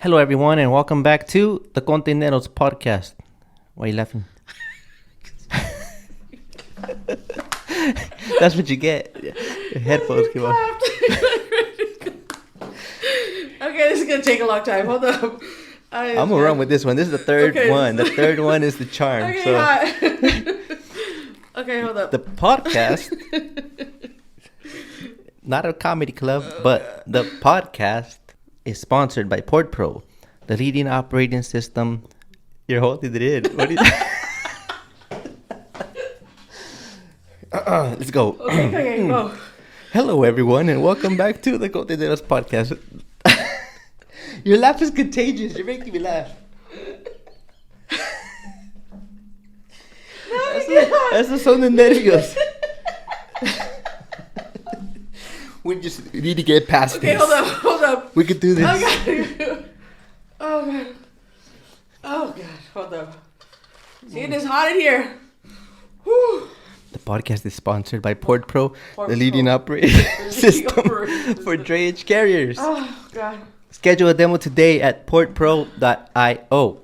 Hello, everyone, and welcome back to the Conteneros podcast. Why are you laughing? That's what you get. Your headphones came off. Okay, this is gonna take a long time. Hold up. I'm gonna run with this one. This is the third one. The third one is the charm. Okay, So hi. Okay, hold up. the podcast, not a comedy club, but the podcast is sponsored by PortPro, the leading operating system. You're holding it in. What is? Let's go. Okay, go. Hello, everyone, and welcome back to the Conteneros podcast. Your laugh is contagious. You're making me laugh. Eso son de nervios. We just need to get past Okay, this. hold up. We could do this. Okay. Oh god. Oh god, hold up. See, it is hot in here. Whew. The podcast is sponsored by PortPro, the PortPro. leading operating system operating for drayage carriers. Oh god. Schedule a demo today at portpro.io.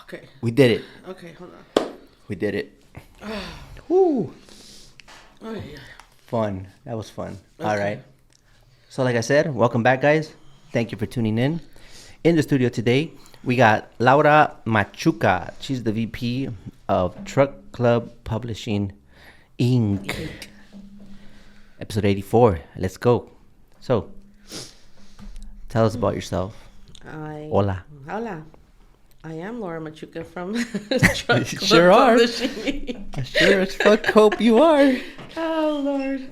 Okay. We did it. Okay, hold on. We did it. Woo. Oh yeah. Fun. That was fun. Okay. All right. So like I said, welcome back, guys. Thank you for tuning in. In the studio today, we got Laura Machuca. She's the VP of Truck Club Publishing, Inc. Episode 84. Let's go. So, tell us about yourself. Hola. Hola. I am Laura Machuca from Truck You Club sure are. Publishing. I sure as fuck hope you are. Oh Lord.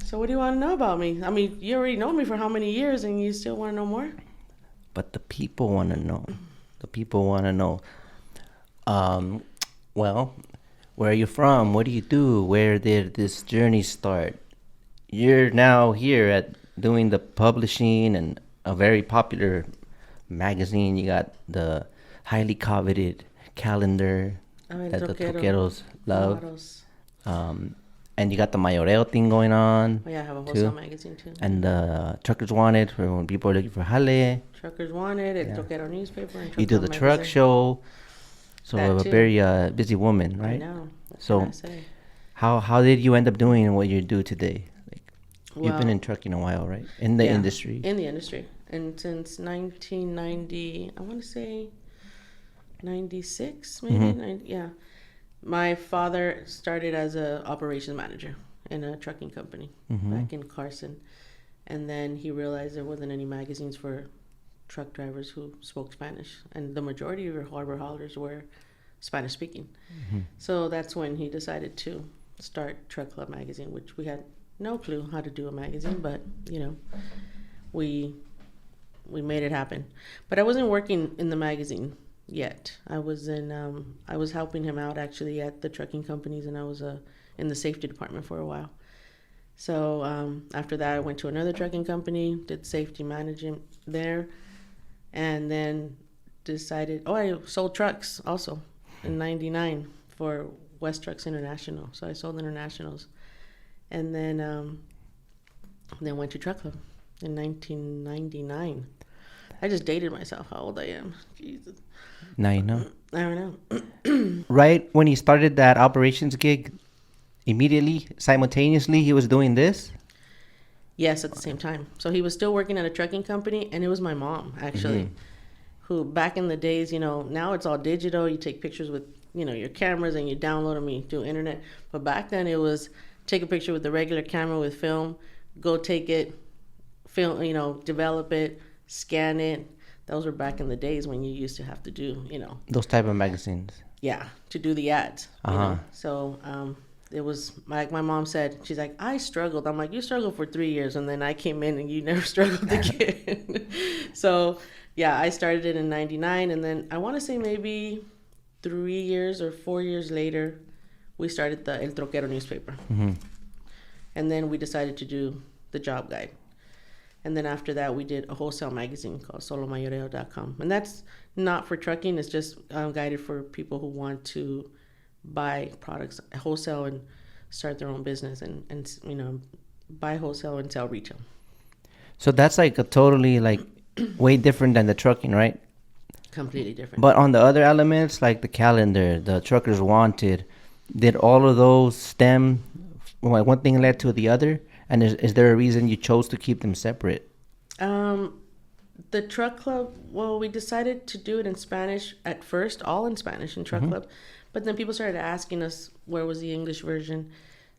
So what do you want to know about me? I mean, you already know me for how many years, and you still want to know more? But the people want to know. The people want to know. Well, where are you from? What do you do? Where did this journey start? You're now here at doing the publishing and a very popular magazine. You got the highly coveted calendar that the troqueros love. And you got the mayoreo thing going on. Oh yeah, I have a too. wholesale magazine too. And the Truckers Wanted for when people are looking for jale. Truckers Wanted, El Yeah. Troquero newspaper, and You do Truck the Club truck magazine. show. So That a too. very busy woman, I right? know. What So, can I say? How did you end up doing what you do today? Like, you've been Well, in trucking a while, right? In the yeah, industry. In the industry, and since 1990, I want to say 96, maybe. Mhm. Yeah, my father started as a operations manager in a trucking company Mhm. back in Carson, and then he realized there wasn't any magazines for truck drivers who spoke Spanish, and the majority of our harbor haulers were Spanish speaking. Mhm. So that's when he decided to start Truck Club magazine, which we had no clue how to do a magazine, but you know, we made it happen. But I wasn't working in the magazine yet. I was helping him out actually at the trucking companies, and I was in the safety department for a while. So after that, I went to another trucking company, did safety management there, and then decided, I sold trucks also in 99 for West Trucks International. So I sold internationals, and then went to Truck Club in 1999. I just dated myself how old I am. Jesus. Now you know. I don't know. Right when he started that operations gig, immediately, simultaneously, he was doing this? Yes, at the same time. So he was still working at a trucking company, and it was my mom, actually, who back in the days, now it's all digital. You take pictures with, your cameras and you download them, you do internet. But back then it was take a picture with the regular camera with film, go take it, film, develop it, scan it. Those were back in the days when you used to have to do, Those type of magazines. yeah, to do the ads. Uh-huh. So it was like my mom said, she's like, I struggled. I'm like, you struggled for 3 years, and then I came in and you never struggled again. So yeah, I started it in 99, and then I want to say maybe 3 years or 4 years later, we started the El Troquero newspaper. Mm-hmm. And then we decided to do the job guide. And then after that, we did a wholesale magazine called solomayoreo.com. And that's not for trucking. It's just guided for people who want to buy products wholesale and start their own business and buy wholesale and sell retail. So that's like a totally like way different than the trucking, right? Completely different. But on the other elements, like the calendar, the truckers wanted, did all of those stem? Like one thing led to the other, and is there a reason you chose to keep them separate? Um, the truck club, well, we decided to do it in Spanish at first, all in Spanish in truck club, but then people started asking us where was the English version.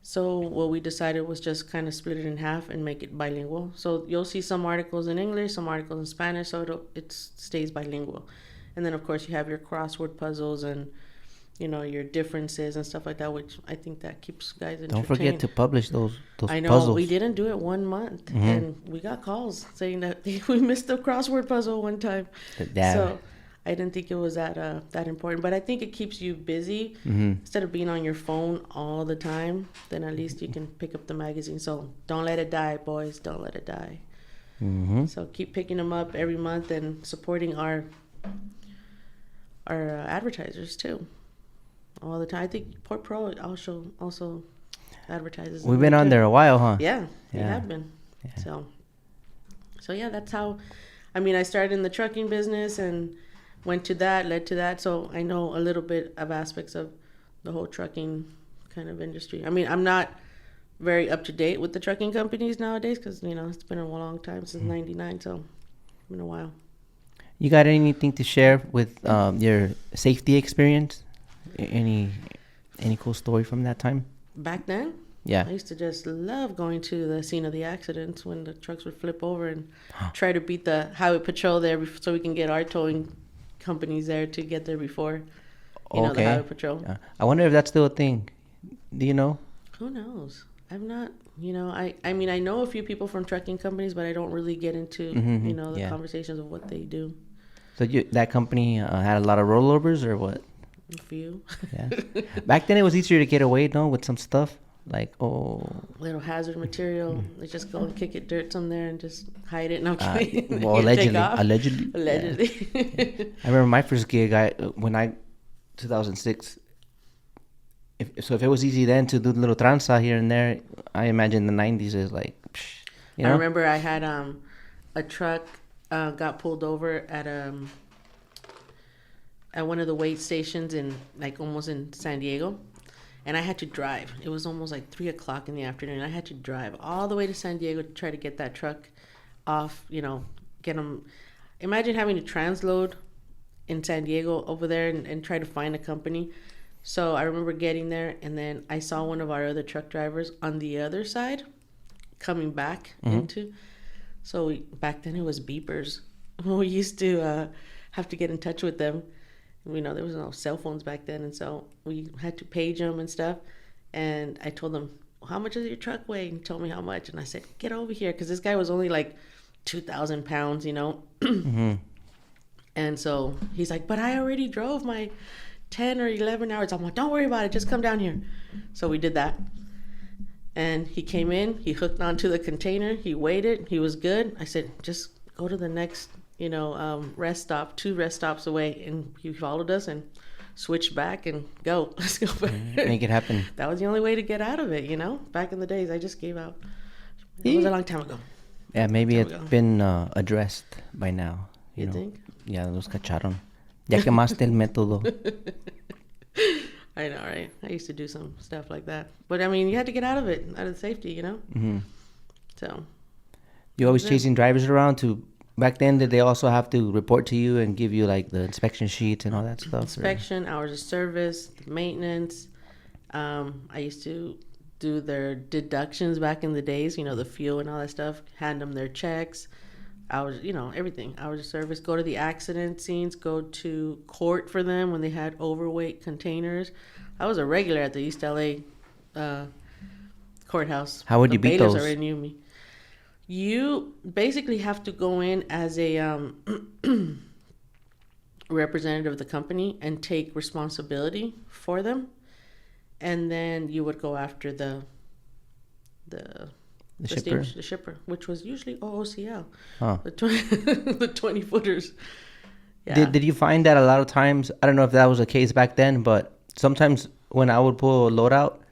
So what we decided was just kind of split it in half and make it bilingual. So you'll see some articles in English, some articles in Spanish, so it stays bilingual. And then of course you have your crossword puzzles and your differences and stuff like that, which I think that keeps guys entertained. Don't forget to publish those I know puzzles. we didn't do it 1 month, and we got calls saying that we missed the crossword puzzle one time. Yeah. So I didn't think it was that important, but I think it keeps you busy instead of being on your phone all the time. Then at least you can pick up the magazine. So don't let it die, boys. Don't let it die. So keep picking them up every month and supporting our advertisers too. All the time. I think Port Pro also advertises. We've been on there a while, huh? Yeah, we Yeah. have been. So yeah, that's how. I mean, I started in the trucking business and went to that, led to that. So I know a little bit of aspects of the whole trucking kind of industry. I mean, I'm not very up to date with the trucking companies nowadays because it's been a long time since '99. So it's been a while. You got anything to share with your safety experience? Any cool story from that time? Back then, Yeah. I used to just love going to the scene of the accidents when the trucks would flip over and try to beat the highway patrol there so we can get our towing companies there to get there before, the highway patrol. I wonder if that's still a thing. Do you know? Who knows? I've not, I mean, I know a few people from trucking companies, but I don't really get into, the conversations of what they do. So that company had a lot of rollovers or what? A few. Yeah. Back then it was easier to get away, no, with some stuff. Like, little hazard material. They just go and kick it dirt some there and just hide it. No, I'm kidding. Well, allegedly. Yeah. I remember my first gig. 2006. If it was easy then to do little tranza here and there, I imagine the 90s is like, I remember I had a truck got pulled over at one of the weight stations in almost in San Diego. And I had to drive. It was almost 3:00 in the afternoon. I had to drive all the way to San Diego to try to get that truck off, get them. Imagine having to transload in San Diego over there and try to find a company. So I remember getting there, and then I saw one of our other truck drivers on the other side coming back into. So back then it was beepers. We used to have to get in touch with them. There was no cell phones back then, and so we had to page them and stuff. And I told them, how much does your truck weigh? And he told me how much. And I said, get over here, because this guy was only 2,000 pounds, And so he's like, but I already drove my 10 or 11 hours. I'm like, don't worry about it. Just come down here. So we did that. And he came in. He hooked onto the container. He weighed it. He was good. I said, just go to the next rest stop, 2 rest stops away. And he followed us and switched back and go. Let's go back. Make it happen. That was the only way to get out of it, Back in the days, I just gave out. It was a long time ago. Yeah, maybe it's been addressed by now. You think? Yeah, los cacharon. Ya quemaste el método. I know, right? I used to do some stuff like that. But, I mean, you had to get out of it, out of the safety, So. You always chasing drivers around to... Back then, did they also have to report to you and give you the inspection sheets and all that stuff? Inspection, hours of service, maintenance. I used to do their deductions back in the days, the fuel and all that stuff. Hand them their checks, hours, everything. Hours of service. Go to the accident scenes. Go to court for them when they had overweight containers. I was a regular at the East LA courthouse. How would you beat those? Already knew me. You basically have to go in as a representative of the company and take responsibility for them, and then you would go after the shipper, which was usually OOCL, the 20 footers. Yeah. Did you find that a lot of times? I don't know if that was the case back then, but sometimes when I would pull a load out,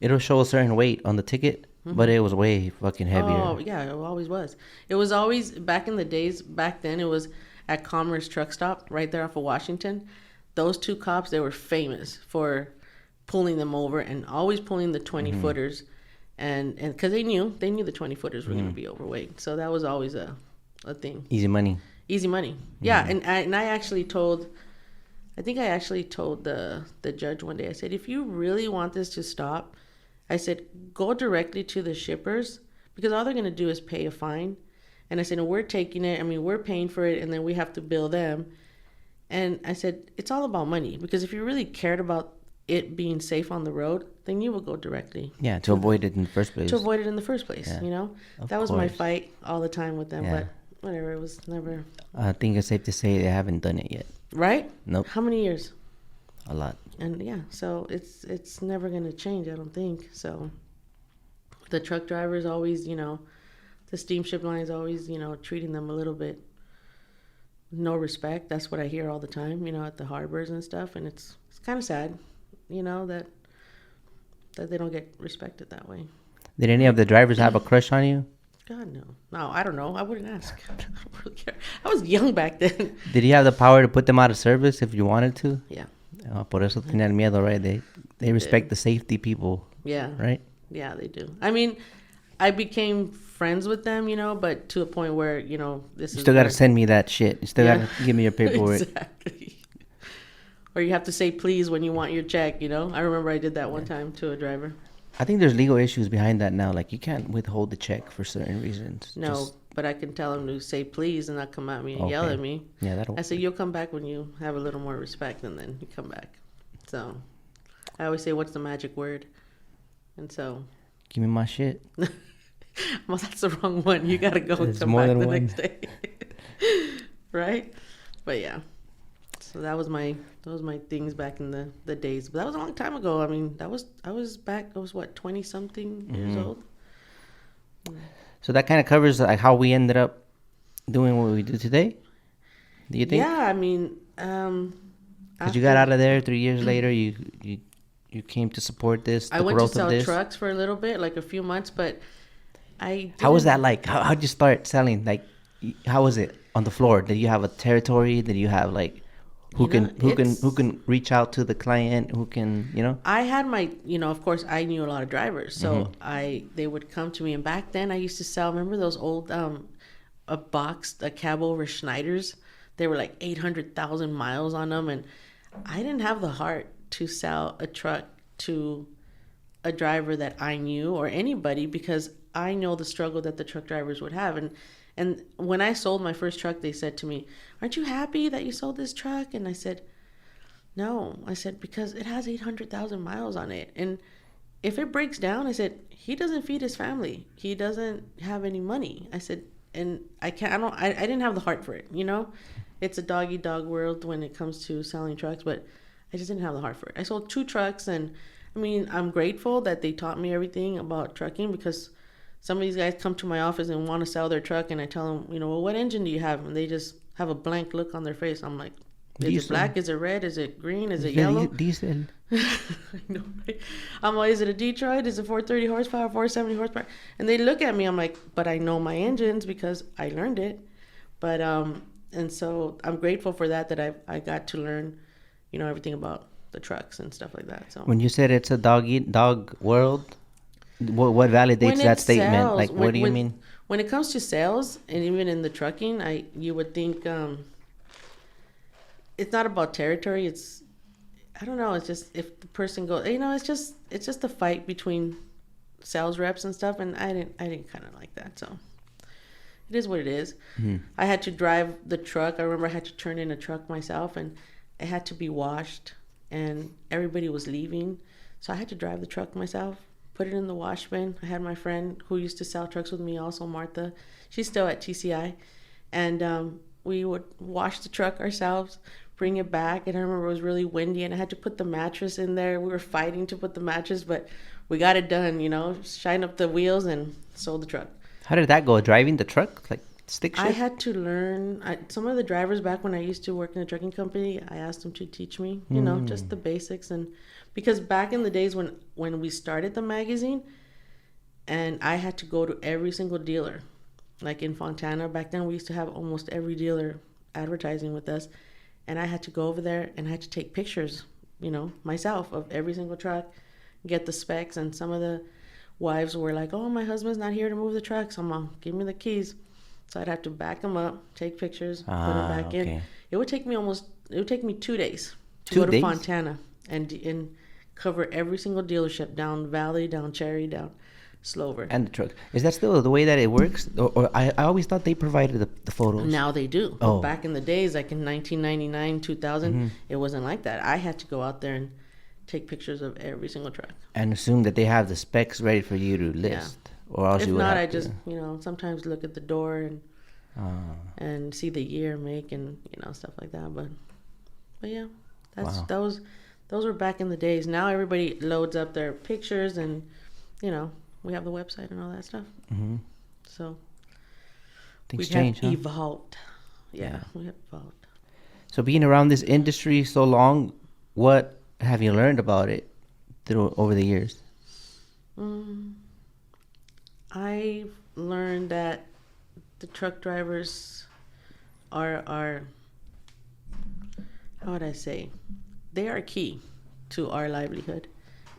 it'll show a certain weight on the ticket. but it was way fucking heavier. Oh, yeah, it always was. It was always, back in the days, back then, it was at Commerce Truck Stop right there off of Washington. Those two cops, they were famous for pulling them over and always pulling the 20 footers. And because they knew the 20 footers were going to be overweight. So that was always a thing. Easy money. Easy money. Yeah. And I actually told, I think I actually told the judge one day, I said, if you really want this to stop, I said, go directly to the shippers, because all they're going to do is pay a fine. And I said, and we're taking it. I mean, we're paying for it, and then we have to bill them. And I said, it's all about money, because if you really cared about it being safe on the road, then you would go directly. Yeah, to avoid it in the first place. To avoid it in the first place, Yeah, you know? of That was my course. fight all the time with them, Yeah. but whatever, it was never... I think it's safe to say they haven't done it yet. Right? Nope. How many years? A lot. And yeah, so it's never going to change, I don't think. So the truck drivers always, you know, the steamship lines always, you know, treating them a little bit no respect. That's what I hear all the time, you know, at the harbors and stuff. And it's kind of sad, you know, that they don't get respected that way. Did any of the drivers have a crush on you? God, no. No, I don't know. I wouldn't ask. I don't really care. I was young back then. Did you have the power to put them out of service if you wanted to? Yeah. Por eso tenían miedo, right? They respect the safety people, Yeah. right? Yeah, they do. I mean, I became friends with them, you know, but to a point where, you know, this You is still got to where- send me that shit. You still Yeah. got to give me your paperwork. Exactly. Or you have to say please when you want your check, you know? I remember I did that one time to a driver. I think there's legal issues behind that now. Like, you can't withhold the check for certain reasons. No, Just- but I can tell him to say please and not come at me and yell Okay. at me. yeah, that'll. I say, you'll come back when you have a little more respect, and then you come back. So I always say, what's the magic word? And so, Give me my shit. well, that's the wrong one. You got to go and There's come more back than the one. next day. Right? But yeah. So that was my things back in the days. But that was a long time ago. I mean, I was back, I was what, 20 something years Mm-hmm. old? So that kind of covers like how we ended up doing what we do today. Do you think? Yeah, I mean, Because you got out of there 3 years later, you came to support this. The I went to growth of sell this. trucks for a little bit, like a few months, but How was didn't- that like? How'd you start selling? Like, how was it on the floor? Did you have a territory? Did you have like who You know, who can reach out to the client? Who can, you know? I had my, you know, of course, I knew a lot of drivers, so Mm-hmm. they would come to me, and back then I used to sell. Remember those old a cab over Schneiders? They were like 800,000 miles on them, and I didn't have the heart to sell a truck to a driver that I knew or anybody, because I know the struggle that the truck drivers would have. And when I sold my first truck, they said to me, "Aren't you happy that you sold this truck?" And I said, "No." I said, "Because it has 800,000 miles on it. And if it breaks down," I said, "he doesn't feed his family. He doesn't have any money." I said, and I didn't have the heart for it, you know? It's a dog eat dog world when it comes to selling trucks, but I just didn't have the heart for it. I sold 2 trucks, and I mean, I'm grateful that they taught me everything about trucking, because some of these guys come to my office and want to sell their truck, and I tell them, you know, well, what engine do you have? And they just have a blank look on their face. I'm like, is it Diesel. black? Is it red? Is it green? Is it yellow? Diesel. I know, right? I'm like, is it a Detroit? Is it 430 horsepower, 470 horsepower? And they look at me. I'm like, but I know my engines because I learned it. But and so I'm grateful for that I got to learn, you know, everything about the trucks and stuff like that. So When you said it's a dog eat dog world, what validates When that it statement? sells, Like, what do you mean? When it comes to sales, and even in the trucking, you would think it's not about territory. It's, I don't know. It's just if the person goes, you know, it's just a fight between sales reps and stuff, and I didn't kind of like that. So it is what it is. I had to drive the truck. I remember I had to turn in a truck myself, and it had to be washed, and everybody was leaving, so I had to drive the truck myself, put it in the wash bin. I had my friend who used to sell trucks with me also, Martha. She's still at TCI, and we would wash the truck ourselves, bring it back. And I remember it was really windy, and I had to put the mattress in there. We were fighting to put the mattress, but we got it done, you know, shine up the wheels and sold the truck. How did that go? Driving the truck, like stick shift? I had to learn. Some of the drivers back when I used to work in a trucking company, I asked them to teach me, you know, just the basics. And because back in the days when we started the magazine, and I had to go to every single dealer. Like in Fontana, back then we used to have almost every dealer advertising with us, and I had to go over there and I had to take pictures, myself of every single truck, get the specs. And some of the wives were like, "Oh, my husband's not here to move the truck, so mom, give me the keys." So I'd have to back them up, take pictures, put them back in. Okay. It would take me 2 days to 2 go to days? Fontana and cover every single dealership, down Valley, down Cherry, down Slover. And the truck. Is that still the way that it works? Or I always thought they provided the photos. Now they do. Oh. Back in the days, like in 1999, 2000, it wasn't like that. I had to go out there and take pictures of every single truck. And assume that they have the specs ready for you to list. Or else If you would not, have I to. just, sometimes look at the door Ah. and see the year, make, and, stuff like that. But yeah, Wow. those were back in the days. Now everybody loads up their pictures and, we have the website and all that stuff. Mm-hmm. So Things we change, have huh? evolved. Yeah, Yeah. we have evolved. So being around this industry so long, what have you learned about it over the years? I've learned that the truck drivers are how would I say, they are key to our livelihood,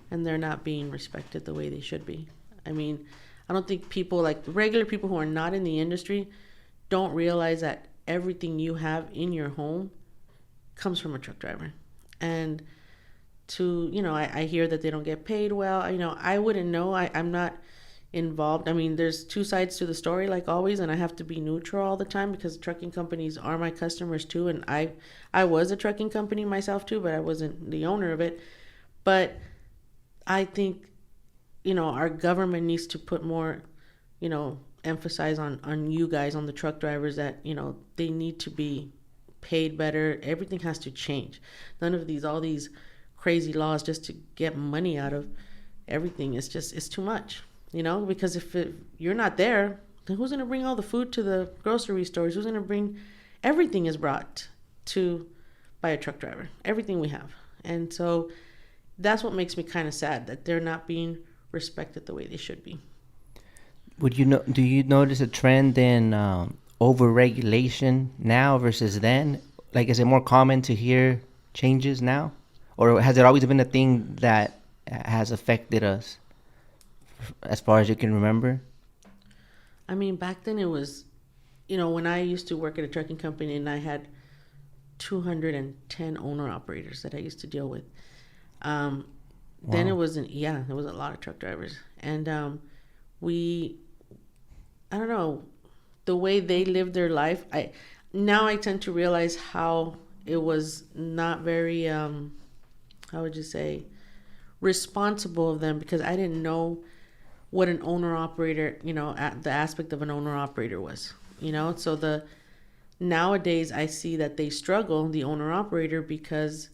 and they're not being respected the way they should be. I mean, I don't think people, like regular people who are not in the industry, don't realize that everything you have in your home comes from a truck driver. And I hear that they don't get paid well. I wouldn't know. I'm not involved. I mean, there's two sides to the story, like always, and I have to be neutral all the time because trucking companies are my customers too. And I was a trucking company myself too, but I wasn't the owner of it. But I think, our government needs to put more, emphasis on you guys, on the truck drivers, that, they need to be paid better. Everything has to change. None of all these crazy laws just to get money out of everything. It's too much, because if you're not there, then who's going to bring all the food to the grocery stores? Who's going to bring, everything is brought by a truck driver, everything we have. And so that's what makes me kind of sad, that they're not being respected the way they should be. Do you notice a trend in overregulation now versus then? Like, is it more common to hear changes now? Or has it always been a thing that has affected us as far as you can remember? I mean, back then it was, when I used to work at a trucking company and I had 210 owner operators that I used to deal with. Then it wasn't, there was a lot of truck drivers. And I don't know, the way they lived their life, I tend to realize how it was not very, how would you say, responsible of them, because I didn't know what an owner operator, the aspect of an owner operator was, so nowadays I see that they struggle, the owner operator, because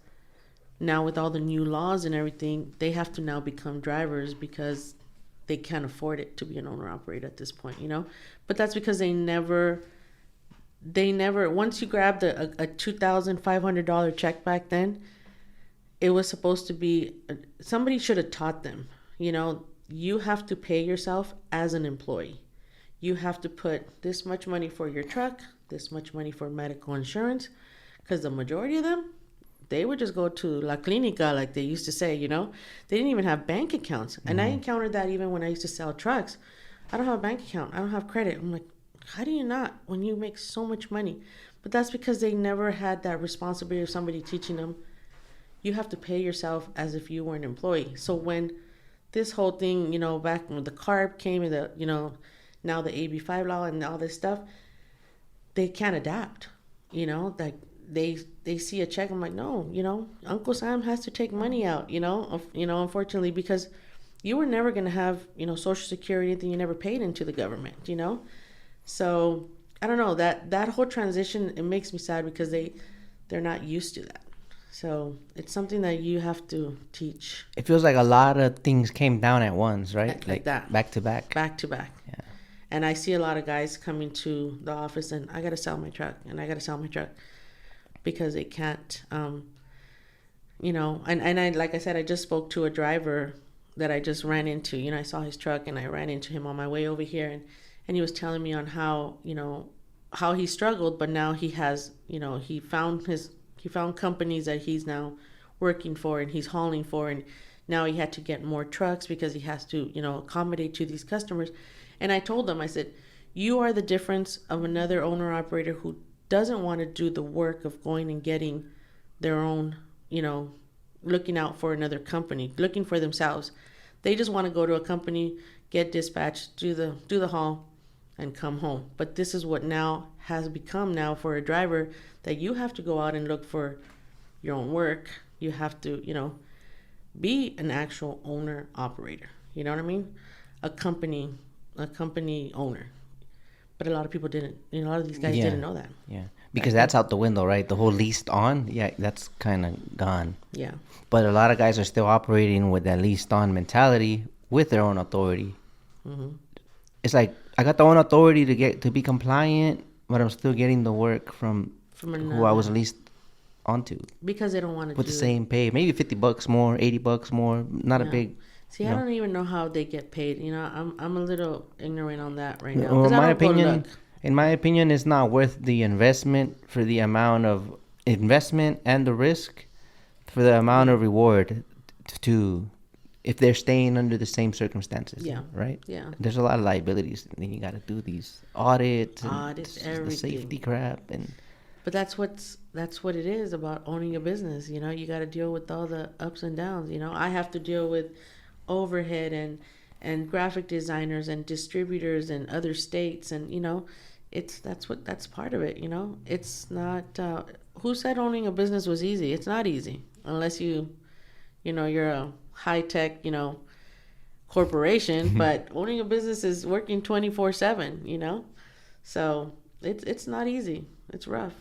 now with all the new laws and everything, they have to now become drivers because they can't afford it to be an owner operator at this point, but that's because they never, once you grabbed a $2,500 check back then, it was supposed to be, somebody should have taught them, you have to pay yourself as an employee. You have to put this much money for your truck, this much money for medical insurance, because the majority of them, they would just go to La Clinica, like they used to say, They didn't even have bank accounts. Mm-hmm. And I encountered that even when I used to sell trucks. I don't have a bank account. I don't have credit. I'm like, how do you not when you make so much money? But that's because they never had that responsibility of somebody teaching them, you have to pay yourself as if you were an employee. So when this whole thing, back when the CARB came and now the AB5 law and all this stuff, they can't adapt, like they see a check. I'm like, no, Uncle Sam has to take money out, unfortunately, because you were never going to have, Social Security, anything you never paid into the government, So I don't know, that whole transition, it makes me sad because they're not used to that. So it's something that you have to teach. It feels like a lot of things came down at once, right? Like that. Back to back. Back to back. Yeah. And I see a lot of guys coming to the office and I got to sell my truck because they can't, and I, like I said, I just spoke to a driver that I just ran into. I saw his truck and I ran into him on my way over here, and he was telling me on how how he struggled, but now he has he found companies that he's now working for and he's hauling for, and now he had to get more trucks because he has to accommodate to these customers. And I told him, I said, you are the difference of another owner operator who doesn't want to do the work of going and getting their own, looking out for another company, looking for themselves. They just want to go to a company, get dispatched, do the haul, and come home. But this is what now has become now for a driver, that you have to go out and look for your own work. You have to, be an actual owner operator. You know what I mean? A company owner. But a lot of people didn't. A lot of these guys didn't know that. Yeah, because that's out the window, right? The whole leased on, yeah, that's kind of gone. Yeah. But a lot of guys are still operating with that leased on mentality with their own authority. Mm-hmm. It's like, I got the own authority to be compliant, but I'm still getting the work from who I was leased onto. Because they don't want to with the same pay, maybe $50 more, $80 more, not a big. See, I don't even know how they get paid. I'm a little ignorant on that right now. Well, in my opinion, it's not worth the investment for the amount of investment and the risk for the amount of reward to if they're staying under the same circumstances. Yeah. Right? Yeah. There's a lot of liabilities. And then you got to do these audits, everything. The safety crap. But that's what it is about owning a business. You got to deal with all the ups and downs. I have to deal with overhead and graphic designers and distributors in other states, and that's part of it. It's not who said owning a business was easy? It's not easy unless you're a high tech corporation. But owning a business is working 24/7. So it's not easy. It's rough.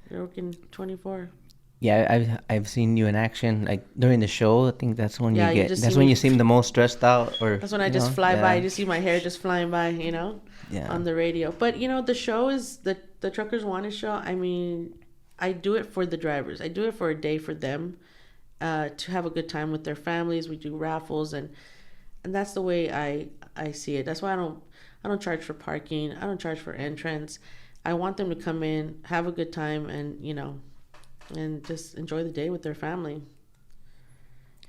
You're working 24. Yeah, I've seen you in action, like during the show. I think that's when that's when you seem the most stressed out. Or that's when I just fly by. You see my hair just flying by, on the radio. But the show is the Truckers Wanted show. I mean, I do it for the drivers. I do it for a day for them, to have a good time with their families. We do raffles, and that's the way I see it. That's why I don't charge for parking. I don't charge for entrance. I want them to come in, have a good time, and and just enjoy the day with their family.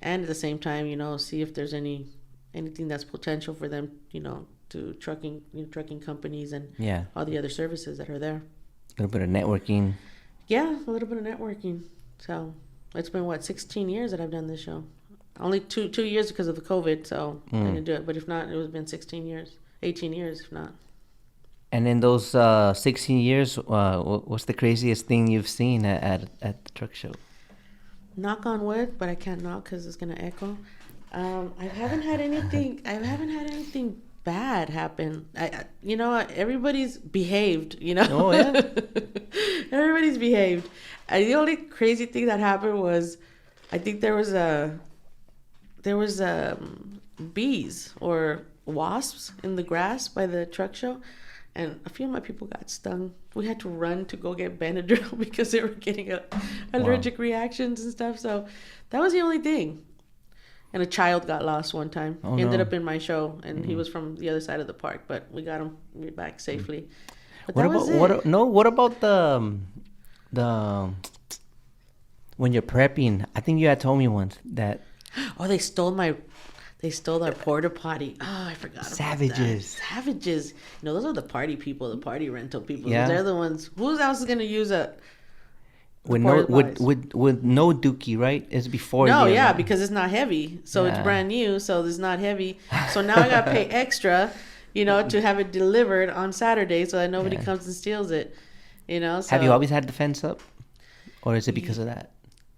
And at the same time, see if there's anything that's potential for them, to trucking companies and all the other services that are there. A little bit of networking. Yeah, a little bit of networking. So it's been 16 years that I've done this show. Only two years because of the COVID, so I didn't do it. But if not, it would have been 16 years, 18 years if not. And in those 16 years, what's the craziest thing you've seen at the truck show? Knock on wood, but I can't knock because it's gonna echo. I haven't had anything. Bad happen. Everybody's behaved. Oh yeah. Everybody's behaved. The only crazy thing that happened was, I think there was bees or wasps in the grass by the truck show. And a few of my people got stung. We had to run to go get Benadryl because they were getting allergic reactions and stuff. So that was the only thing. And a child got lost one time. He ended up in my show, and he was from the other side of the park. But we got him back safely. But what about the when you're prepping? I think you had told me once that. Oh, they stole our porta potty. Oh, I forgot. Savages. Savages. Those are the party people, the party rental people. Yeah. They're the ones. Who else is going to use a with no dookie, right? It's before. No, yeah, because it's not heavy, so it's brand new, so it's not heavy. So now I got to pay extra, to have it delivered on Saturday, so that nobody comes and steals it. So, have you always had the fence up, or is it because of that?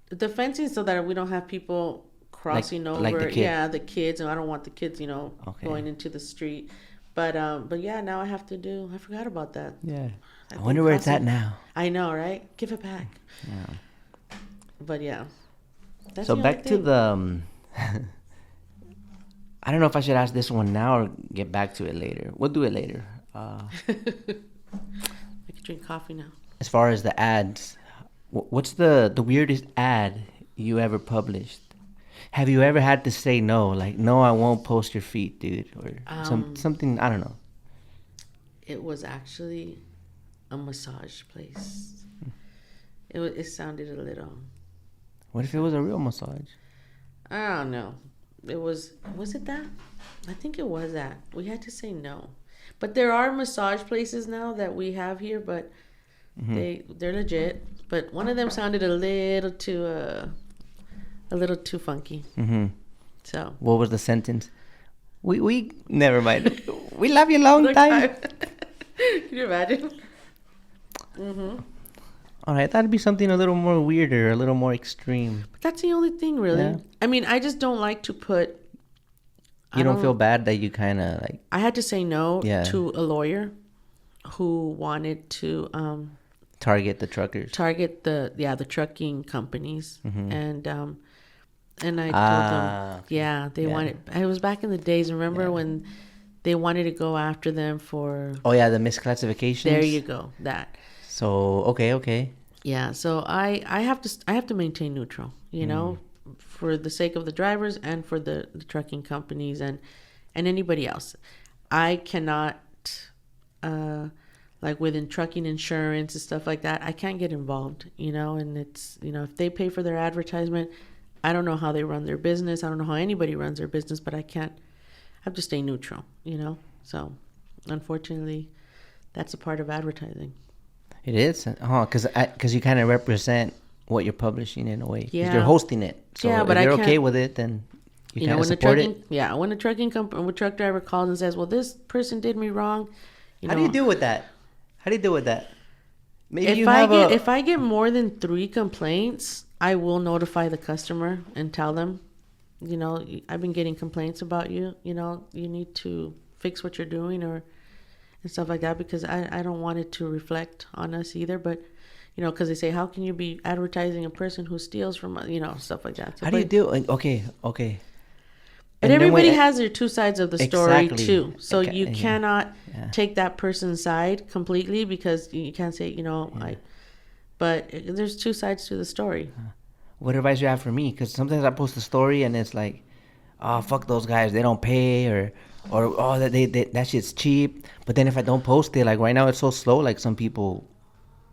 The fencing so that we don't have people crossing over, like the kids. The kids, and I don't want the kids, going into the street. But yeah, now I have to do. I forgot about that. Yeah, I wonder where it's at now. I know, right? Give it back. Yeah. But yeah. That's so back to the. I don't know if I should ask this one now or get back to it later. We'll do it later. I could drink coffee now. As far as the ads, what's the weirdest ad you ever published? Have you ever had to say no? Like, no, I won't post your feet, dude, or something. I don't know. It was actually a massage place. It sounded a little. What if it was a real massage? I don't know. Was it that? I think it was that. We had to say no. But there are massage places now that we have here, but they're legit. But one of them sounded a little too funky. Mm-hmm. So what was the sentence? We never mind. We love you long time. Can you imagine? Mm-hmm. All right, that'd be something a little more weirder, a little more extreme. But that's the only thing, really. Yeah. I mean, I just don't like to put. You don't feel bad that you kind of like. I had to say no to a lawyer who wanted to target the truckers. Target the trucking companies, and I told them, they wanted. It was back in the days. Remember when they wanted to go after them for? Oh yeah, the misclassifications. There you go. That. So okay. Yeah, so I have to maintain neutral, you know, for the sake of the drivers and for the trucking companies and anybody else. I cannot like within trucking insurance and stuff like that, I can't get involved, you know, and it's, you know, if they pay for their advertisement, I don't know how they run their business. I don't know how anybody runs their business, but I have to stay neutral, you know. So unfortunately, that's a part of advertising. It is, because you kind of represent what you're publishing in a way. Yeah, you're hosting it. So but if you're okay with it, then you kind of support it. Yeah, when a trucking company, when a truck driver calls and says, "Well, this person did me wrong," How do you deal with that? Maybe if I get more than 3 complaints, I will notify the customer and tell them, you know, I've been getting complaints about you. You know, you need to fix what you're doing and stuff like that, because I don't want it to reflect on us either. But, you know, because they say, how can you be advertising a person who steals from, you know, stuff like that. So, how do you do? Okay. And everybody has their 2 sides of the story too. So you cannot take that person's side completely, because you can't say, you know, but there's 2 sides to the story. What advice you have for me? Because sometimes I post a story and it's like, oh, fuck those guys, they don't pay, or oh, that shit's cheap. But then if I don't post it, like right now it's so slow, like some people,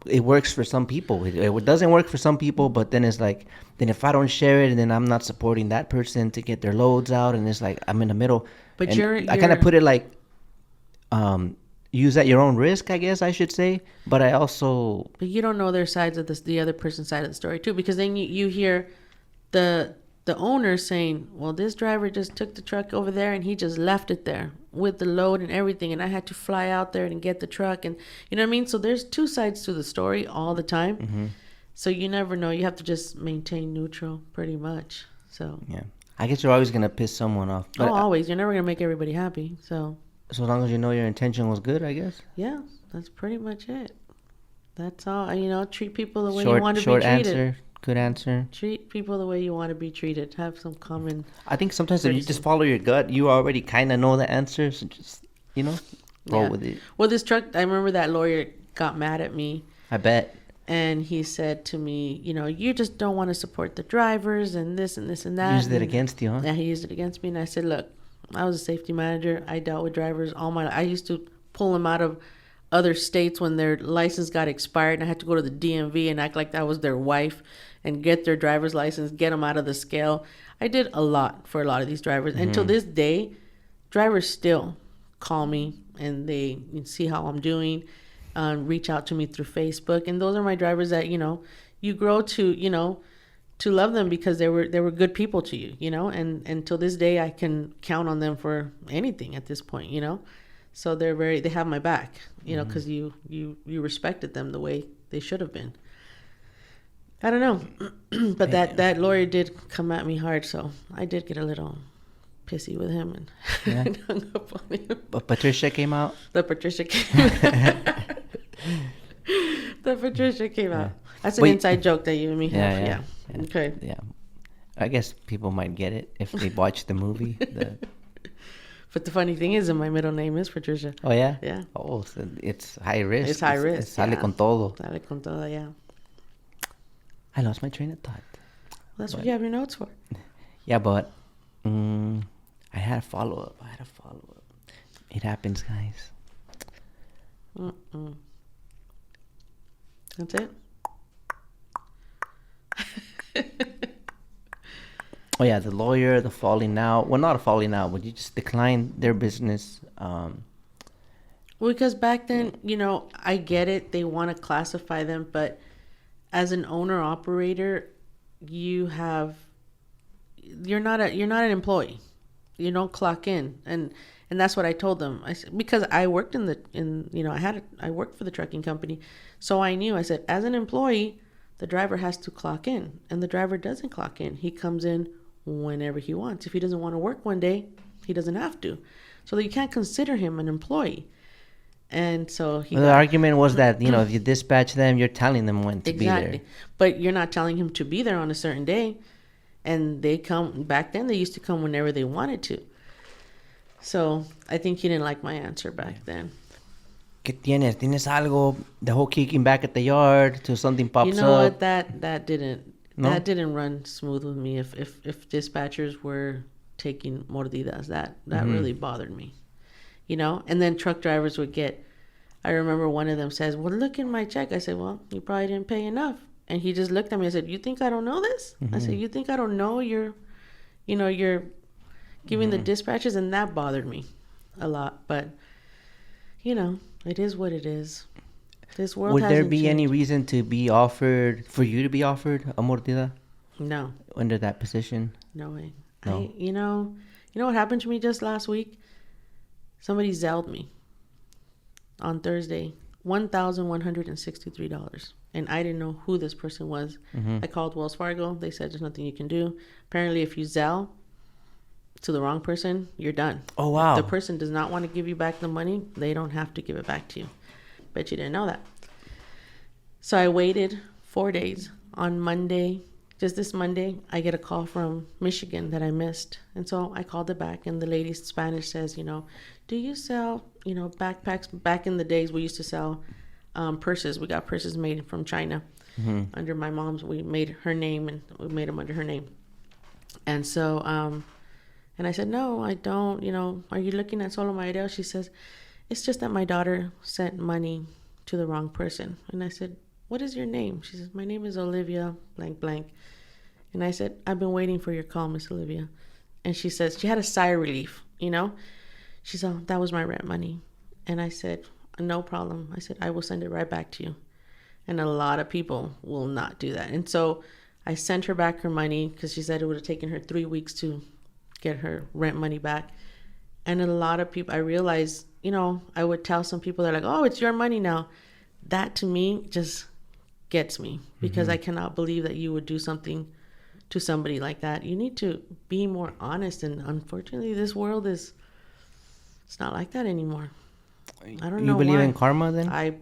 it works for some people. It doesn't work for some people, but then it's like, then if I don't share it, and then I'm not supporting that person to get their loads out, and it's like I'm in the middle. But I kind of put it like, use at your own risk, I guess I should say. But I also. But you don't know their sides of the other person's side of the story too, because then you hear the owner saying, well, this driver just took the truck over there and he just left it there with the load and everything, and I had to fly out there and get the truck, and you know what I mean? So there's 2 sides to the story all the time. Mm-hmm. So you never know. You have to just maintain neutral pretty much. So yeah, I guess you're always going to piss someone off. But always. You're never going to make everybody happy. So as long as you know your intention was good, I guess. Yeah, that's pretty much it. That's all. You know, treat people the way you want to be treated. Short answer. Good answer. Treat people the way you want to be treated. Have some common. I think sometimes if you just follow your gut, you already kind of know the answer. So just, you know, roll with it. Well, this truck, I remember that lawyer got mad at me. I bet. And he said to me, you know, you just don't want to support the drivers and this and this and that. Used it against you, huh? Yeah, he used it against me. And I said, look, I was a safety manager. I dealt with drivers all my life. I used to pull them out of other states when their license got expired, and I had to go to the DMV and act like that was their wife and get their driver's license, get them out of the scale. I did a lot for a lot of these drivers. And till this day, drivers still call me and they see how I'm doing, reach out to me through Facebook. And those are my drivers that, you know, you grow to, you know, to love them because they were good people to you, you know. And till this day, I can count on them for anything at this point, you know. So they have my back, you know, because you respected them the way they should have been. I don't know, but that lawyer did come at me hard, so I did get a little pissy with him and hung up on him. But Patricia came out? The Patricia came out. That's an inside joke that you and me have. Yeah. Okay. Yeah. I guess people might get it if they watch the movie. But the funny thing is, my middle name is Patricia. Oh, yeah? Yeah. Oh, so it's high risk. It's high risk. Sale con todo. Sale con todo, yeah. I lost my train of thought. Well, that's what you have your notes for. Yeah, but I had a follow up. It happens, guys. Mm-mm. That's it. Oh yeah, the lawyer, the falling out. Well, not a falling out, but you just declined their business. Because back then, I get it. They want to classify them, but as an owner operator, you have you're not an employee. You don't clock in, and that's what I told them. I said, because I worked I worked for the trucking company, so I knew. I said, as an employee, the driver has to clock in, and the driver doesn't clock in. He comes in whenever he wants. If he doesn't want to work one day, he doesn't have to. So you can't consider him an employee. And so the argument was that if you dispatch them, you're telling them when to be there. But you're not telling him to be there on a certain day. And they come back then. They used to come whenever they wanted to. So I think he didn't like my answer back then. ¿Qué tienes? ¿Tienes algo? The whole kicking back at the yard till something pops up. You know what? That didn't run smooth with me. If dispatchers were taking mordidas, that really bothered me. And then truck drivers would I remember one of them says, well, look in my check. I said, well, you probably didn't pay enough. And he just looked at me and said, you think I don't know this? I said, you think I don't know you're giving the dispatches? And that bothered me a lot. But, it is what it is. This world Would there be changed. any reason for you to be offered a mordida? No. Under that position? No way. No. You know what happened to me just last week? Somebody zelled me on Thursday, $1,163. And I didn't know who this person was. I called Wells Fargo. They said there's nothing you can do. Apparently, if you zell to the wrong person, you're done. Oh, wow. If the person does not want to give you back the money, they don't have to give it back to you. Bet you didn't know that. So I waited 4 days. On Monday, just this Monday, I get a call from Michigan that I missed. And so I called it back, and the lady in Spanish says, do you sell, backpacks? Back in the days, we used to sell purses. We got purses made from China under my mom's. We made her name, and we made them under her name. And so, and I said, no, I don't. Are you looking at Solo Maidel? She says, it's just that my daughter sent money to the wrong person. And I said, what is your name? She says, my name is Olivia blank blank. And I said, I've been waiting for your call, Miss Olivia. And she says, she had a sigh of relief, She said, oh, that was my rent money. And I said, no problem. I said, I will send it right back to you. And a lot of people will not do that. And so I sent her back her money because she said it would have taken her 3 weeks to get her rent money back. And a lot of people, I realized, I would tell some people, they're like, oh, it's your money now. That to me just gets me because I cannot believe that you would do something to somebody like that. You need to be more honest. And unfortunately, this world it's not like that anymore. I don't know. You believe why. in karma then? I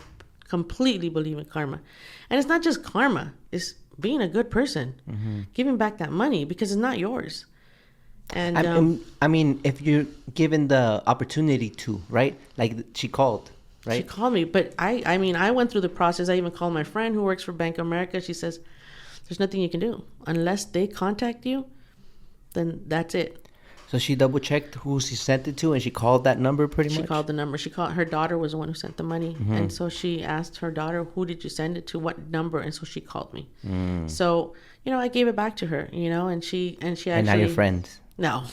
completely believe in karma. And it's not just karma. It's being a good person. Giving back that money because it's not yours. And I mean, if you're given the opportunity to, right? Like she called, right? She called me. But I went through the process. I even called my friend who works for Bank of America. She says, there's nothing you can do. Unless they contact you, then that's it. So she double checked who she sent it to, and she called that number pretty much? She called the number. Her daughter was the one who sent the money. And so she asked her daughter, who did you send it to? What number? And so she called me. So, I gave it back to her, and she actually. And now you're friends? No.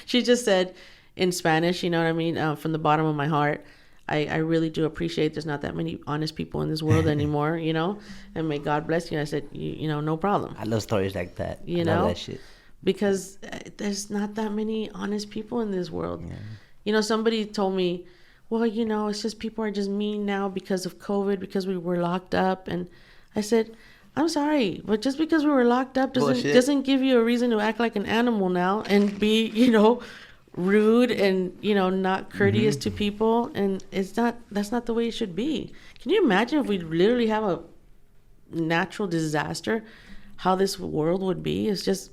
She just said in Spanish, you know what I mean? From the bottom of my heart, I really do appreciate there's not that many honest people in this world anymore, and may God bless you. I said, no problem. I love stories like that. I love that shit. Because there's not that many honest people in this world. Yeah. Somebody told me, well, it's just people are just mean now because of COVID, because we were locked up. And I said, I'm sorry, but just because we were locked up doesn't give you a reason to act like an animal now and be, rude and, not courteous to people. And that's not the way it should be. Can you imagine if we literally have a natural disaster, how this world would be? It's just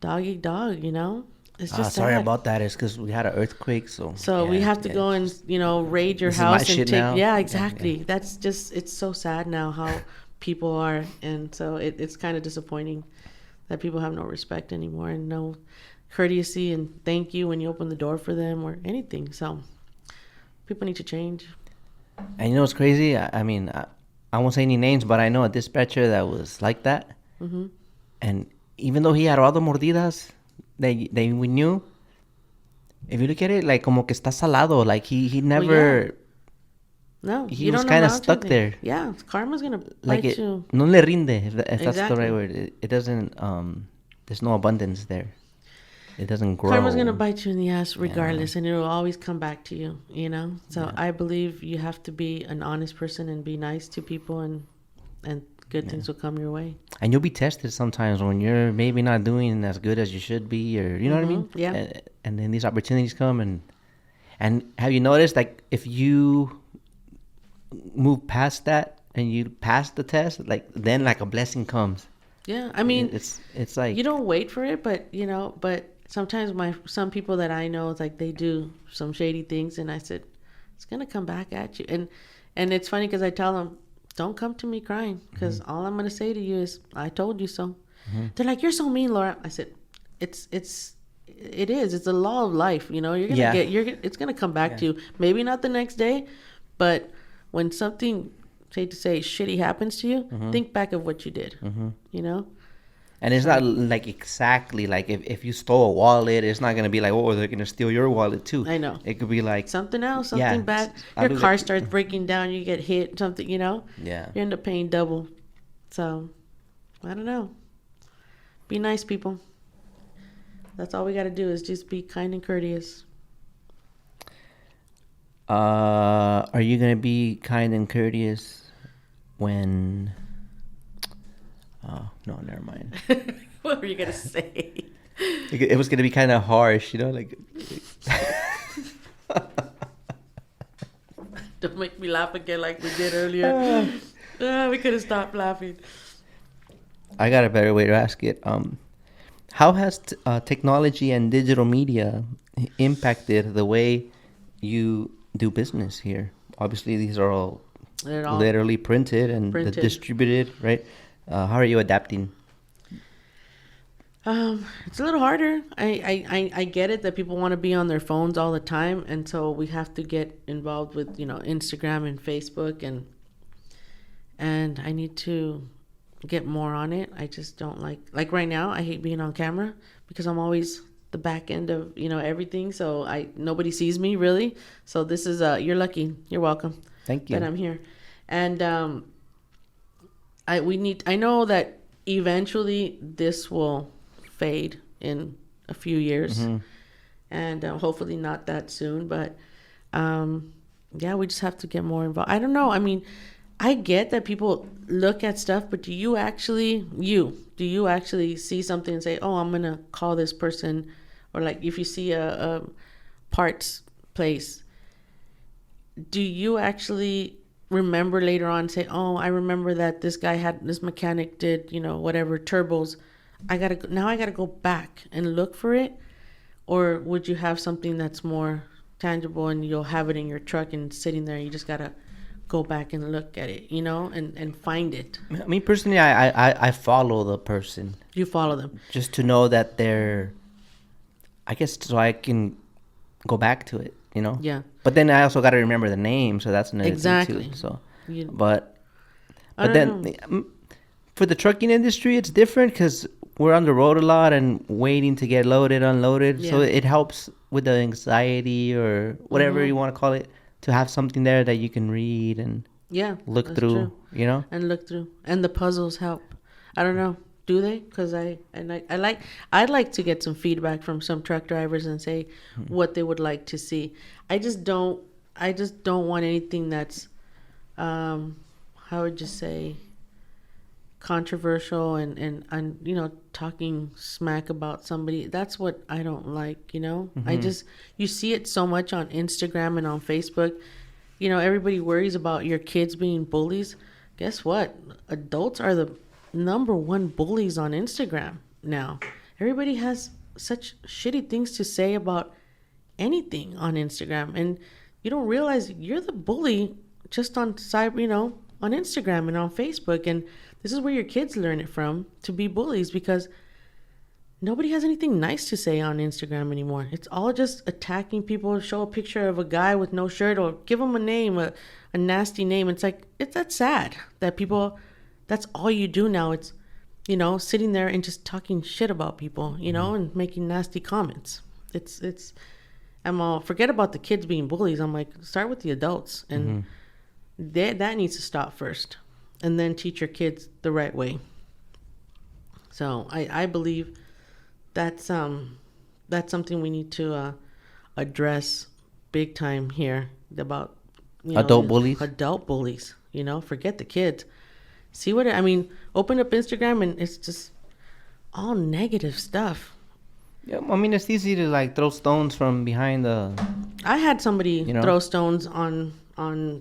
dog eat dog, It's just sorry sad. about that. It's because we had an earthquake, so we have to go and raid your this house is my and shit take. now. Yeah, exactly. Yeah. That's just it's so sad now how people are, and so it's kind of disappointing that people have no respect anymore and no courtesy and thank you when you open the door for them or anything. So people need to change. And you know what's crazy? I mean, I won't say any names, but I know a dispatcher that was like that. Mm-hmm. And even though he had all the mordidas that we knew, if you look at it, like como que está salado. Like he never. No, He you was don't kind of amount to stuck anything. there. Yeah, karma's gonna Like bite it, you. no le rinde. If that's the Exactly. right word. It doesn't. There's no abundance there. It doesn't grow. Karma's gonna bite you in the ass regardless, and it'll always come back to you. You know. So Yeah. I believe you have to be an honest person and be nice to people, and good things will come your way. And you'll be tested sometimes when you're maybe not doing as good as you should be, or you know what I mean. Yeah. And then these opportunities come, and have you noticed, like, if you move past that and you pass the test, like, then like a blessing comes. Yeah, I mean, it's like you don't wait for it, but sometimes some people that I know, it's like they do some shady things, and I said it's gonna come back at you, and it's funny because I tell them, don't come to me crying, because all I'm gonna say to you is I told you so. They're like, you're so mean, Laura. I said it is. It's a law of life. You know, you're gonna it's gonna come back to you. Maybe not the next day, but when something, hate to say, shitty happens to you, think back of what you did. You know. And it's not like exactly like if you stole a wallet, it's not gonna be like, oh, they're gonna steal your wallet too. I know. It could be like something else, something bad. Your car starts breaking down, you get hit, something, you know. Yeah. You end up paying double. So, I don't know. Be nice, people. That's all we got to do is just be kind and courteous. Are you gonna be kind and courteous when? Oh no, never mind. What were you gonna say? It was gonna be kind of harsh, you know, like. Don't make me laugh again like we did earlier. We could have stopped laughing. I got a better way to ask it. How has technology and digital media impacted the way you do business here? Obviously, these are all literally printed and distributed, right? How are you adapting? It's a little harder. I get it that people want to be on their phones all the time, and so we have to get involved with Instagram and Facebook, and I need to get more on it. I just don't like right now. I hate being on camera because I'm always the back end of everything, so nobody sees me really. So this is you're lucky. You're welcome. Thank you. That I'm here, and I know that eventually this will fade in a few years, and hopefully not that soon, but we just have to get more involved. I don't know, I mean, I get that people look at stuff, but do you actually see something and say, oh, I'm gonna call this person? Or like if you see a parts place, do you actually remember later on and say, oh, I remember that this mechanic did whatever turbos, I gotta go back and look for it? Or would you have something that's more tangible and you'll have it in your truck and sitting there, you just gotta go back and look at it, and find it? I mean, personally, I follow the person. You follow them just to know that they're, I guess, so I can go back to it, Yeah. But then I also got to remember the name, so that's another exactly thing too. So, you, but then for the trucking industry, it's different because we're on the road a lot and waiting to get loaded, unloaded. Yeah. So it helps with the anxiety or whatever you want to call it, to have something there that you can read and look through, true. And look through. And the puzzles help. I don't know. Do they? Because I'd like to get some feedback from some truck drivers and say what they would like to see. I just don't want anything that's, how would you say, controversial and talking smack about somebody. That's what I don't like. You see it so much on Instagram and on Facebook. Everybody worries about your kids being bullies. Guess what? Adults are the number one bullies on Instagram now. Everybody has such shitty things to say about anything on Instagram, and you don't realize you're the bully just on cyber, on Instagram and on Facebook. And this is where your kids learn it from, to be bullies, because nobody has anything nice to say on Instagram anymore. It's all just attacking people. Show a picture of a guy with no shirt or give him a name, a nasty name. It's like, that's sad that people, that's all you do now. It's, sitting there and just talking shit about people, and making nasty comments. I'm all, forget about the kids being bullies. I'm like, start with the adults. And that needs to stop first. And then teach your kids the right way. So I believe that's something we need to address big time here about Adult bullies. Adult bullies. Forget the kids. See open up Instagram and it's just all negative stuff. Yeah, I mean, it's easy to like throw stones from behind the. I had somebody throw stones on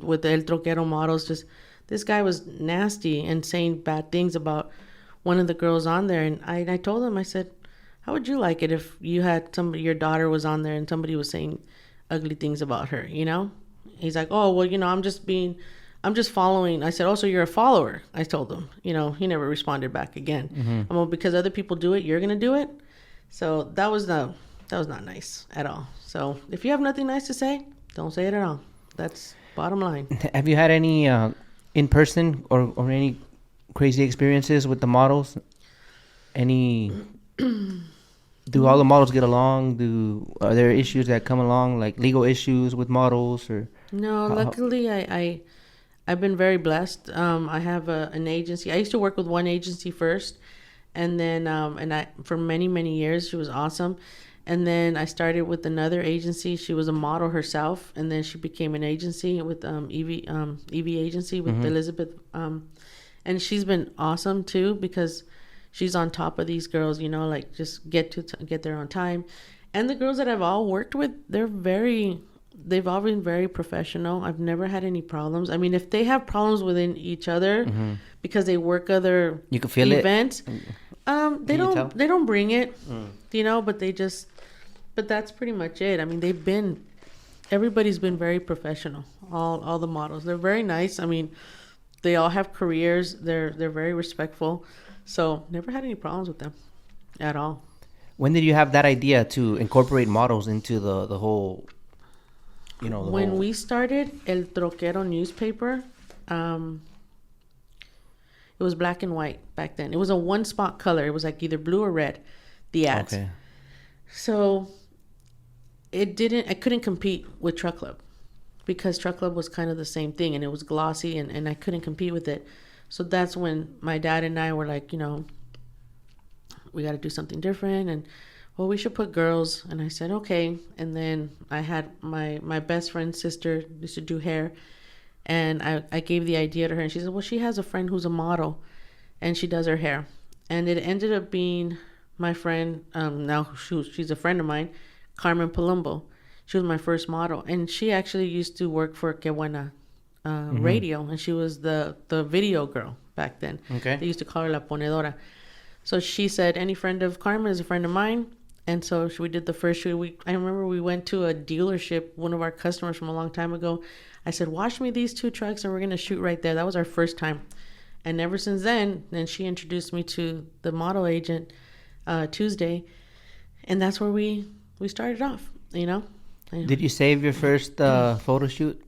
with the El Troquero models. Just this guy was nasty and saying bad things about one of the girls on there, and I told him, I said, how would you like it if you had somebody, your daughter was on there and somebody was saying ugly things about her, He's like, oh, well, I'm just following. I said, oh, so you're a follower. I told him, he never responded back again. I'm like, because other people do it, you're going to do it. So that was not nice at all. So if you have nothing nice to say, don't say it at all. That's bottom line. Have you had any in person or any crazy experiences with the models? Any? Do all the models get along? Are there issues that come along, like legal issues with models or? No, luckily I've been very blessed. I have an agency. I used to work with one agency first, and then for many years she was awesome. And then I started with another agency. She was a model herself, and then she became an agency with Evie Agency with Elizabeth. And she's been awesome too because she's on top of these girls. Like just get there on time. And the girls that I've all worked with, they've all been very professional. I've never had any problems. I mean, if they have problems within each other because they work other you can feel events, they don't bring it, but that's pretty much it. I mean, everybody's been very professional. All the models, they're very nice. I mean, they all have careers. They're very respectful. So never had any problems with them at all. When did you have that idea to incorporate models into the whole? When we started El Troquero newspaper, it was black and white back then. It was a one spot color. It was like either blue or red, the ads. Okay. So I couldn't compete with Truck Club because Truck Club was kind of the same thing and it was glossy and I couldn't compete with it. So that's when my dad and I were like, we got to do something different and well, we should put girls. And I said, okay. And then I had my best friend's sister used to do hair. And I gave the idea to her. And she said, well, she has a friend who's a model. And she does her hair. And it ended up being my friend, now she's a friend of mine, Carmen Palumbo. She was my first model. And she actually used to work for Que Buena radio. And she was the video girl back then. Okay. They used to call her La Ponedora. So she said, any friend of Carmen is a friend of mine. And so we did the first shoot. I remember we went to a dealership, one of our customers from a long time ago. I said, wash me these 2 trucks and we're going to shoot right there. That was our first time. And ever since then she introduced me to the model agent, Tuesday. And that's where we started off, Did you save your first photo shoot?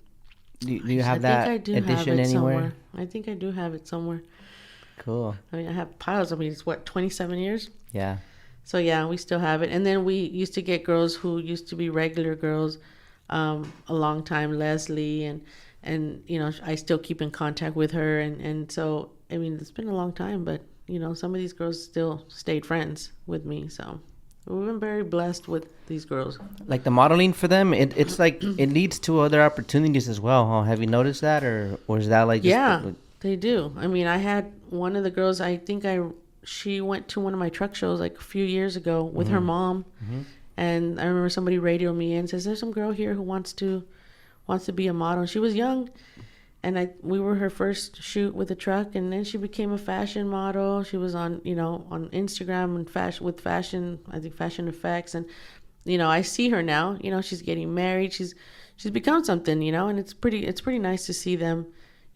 Do you have that edition anywhere? Somewhere. I think I do have it somewhere. Cool. I mean, I have piles. I mean, it's 27 years? Yeah. So yeah, we still have it. And then we used to get girls who used to be regular girls a long time, Leslie, and I still keep in contact with her. And so, I mean, it's been a long time, but, some of these girls still stayed friends with me. So we've been very blessed with these girls. Like the modeling for them, it's like it leads to other opportunities as well, huh? Have you noticed that or is that like just they do. I mean, I had one of the girls, she went to one of my truck shows like a few years ago with her mom. And I remember somebody radioed me and says, there's some girl here who wants to be a model. She was young and we were her first shoot with a truck, and then she became a fashion model. She was on Instagram and fashion effects. And, I see her now, she's getting married. She's become something, and it's pretty nice to see them,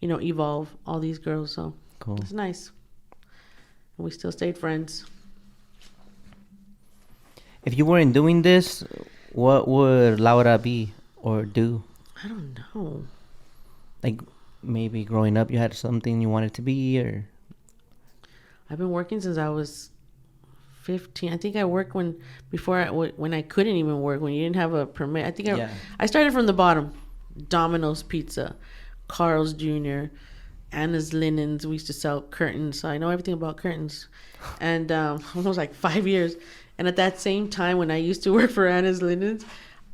evolve, all these girls. So cool. It's nice. We still stayed friends. If you weren't doing this, what would Laura be or do? I don't know. Like maybe growing up, you had something you wanted to be, or I've been working since I was 15. I think I worked when I couldn't even work, when you didn't have a permit. I think Yeah. I started from the bottom. Domino's Pizza, Carl's Jr., Anna's Linens. We used to sell curtains, so I know everything about curtains. And almost like 5 years. And at that same time, when I used to work for Anna's Linens,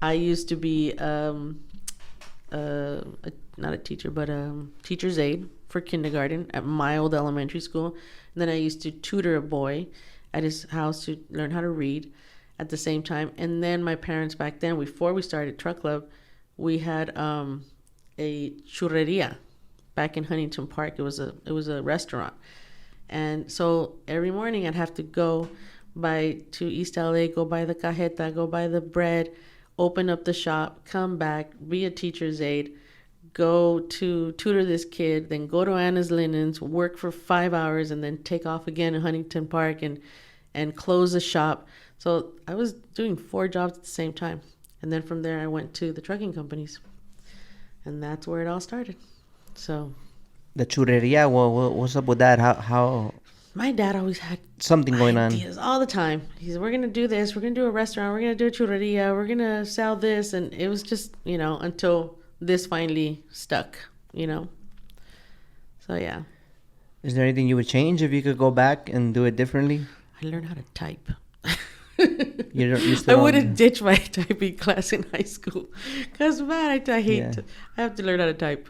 I used to be not a teacher, but teacher's aide for kindergarten at my old elementary school. And then I used to tutor a boy at his house to learn how to read at the same time. And then my parents back then, before we started Truck Club, we had a churreria back in Huntington Park. It was a restaurant. And so every morning I'd have to go to East LA, go buy the cajeta, go buy the bread, open up the shop, come back, be a teacher's aide, go to tutor this kid, then go to Anna's Linens, work for 5 hours, and then take off again in Huntington Park and close the shop. So I was doing 4 jobs at the same time. And then from there I went to the trucking companies. And that's where it all started. So the churreria. What's up with that? How my dad always had something going on? ideas all the time. He said, we're going to do this. We're going to do a restaurant. We're going to do a churreria. We're going to sell this. And it was just, until this finally stuck, So, yeah. Is there anything you would change if you could go back and do it differently? I learned how to type. You I still wouldn't ditch my typing class in high school. Because, man, I hate I have to learn how to type.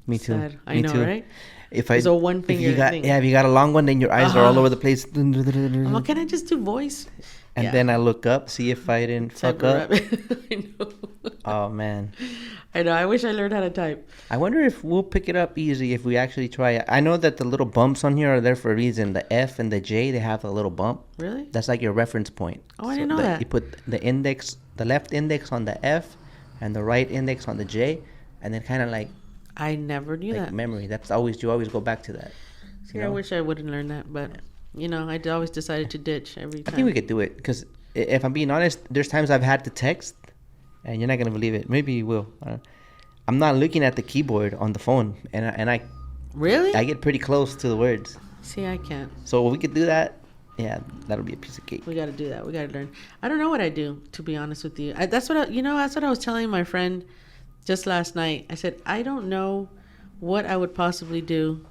Me too. Sad. I Me know, too. right? If It's a one finger thing. Yeah, if you got a long one, then your eyes are all over the place. I'm like, can I just do voice? And Yeah. then I look up, see if I didn't fuck up. I know. Oh man, I know. I wish I learned how to type. I wonder if we'll pick it up easy if we actually try it. I know that the little bumps on here are there for a reason. The F and the J, they have a little bump. Really? That's like your reference point. Oh, I didn't know that. You put the left index on the F, and the right index on the J, and then kind of like I never knew that. memory. You always go back to that. See, I wish I would have learned that, but I always decided to ditch every time. I think we could do it because if I'm being honest, there's times I've had to text, and you're not gonna believe it. Maybe you will. I'm not looking at the keyboard on the phone, and I Really? I get pretty close to the words. See, I can't. So if we could do that, yeah, that'll be a piece of cake. We got to do that. We got to learn. I don't know what I do, to be honest with you. That's what I was telling my friend just last night. I said, I don't know what I would possibly do.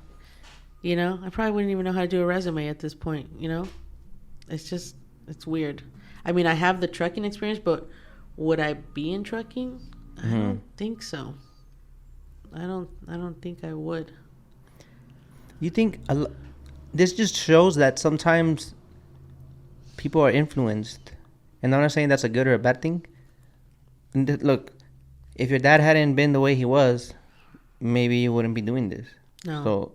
I probably wouldn't even know how to do a resume at this point. It's weird. I mean, I have the trucking experience, but would I be in trucking? I don't think so. I don't think I would. You think this just shows that sometimes people are influenced, and I'm not saying that's a good or a bad thing. And look, if your dad hadn't been the way he was, maybe you wouldn't be doing this. No. So,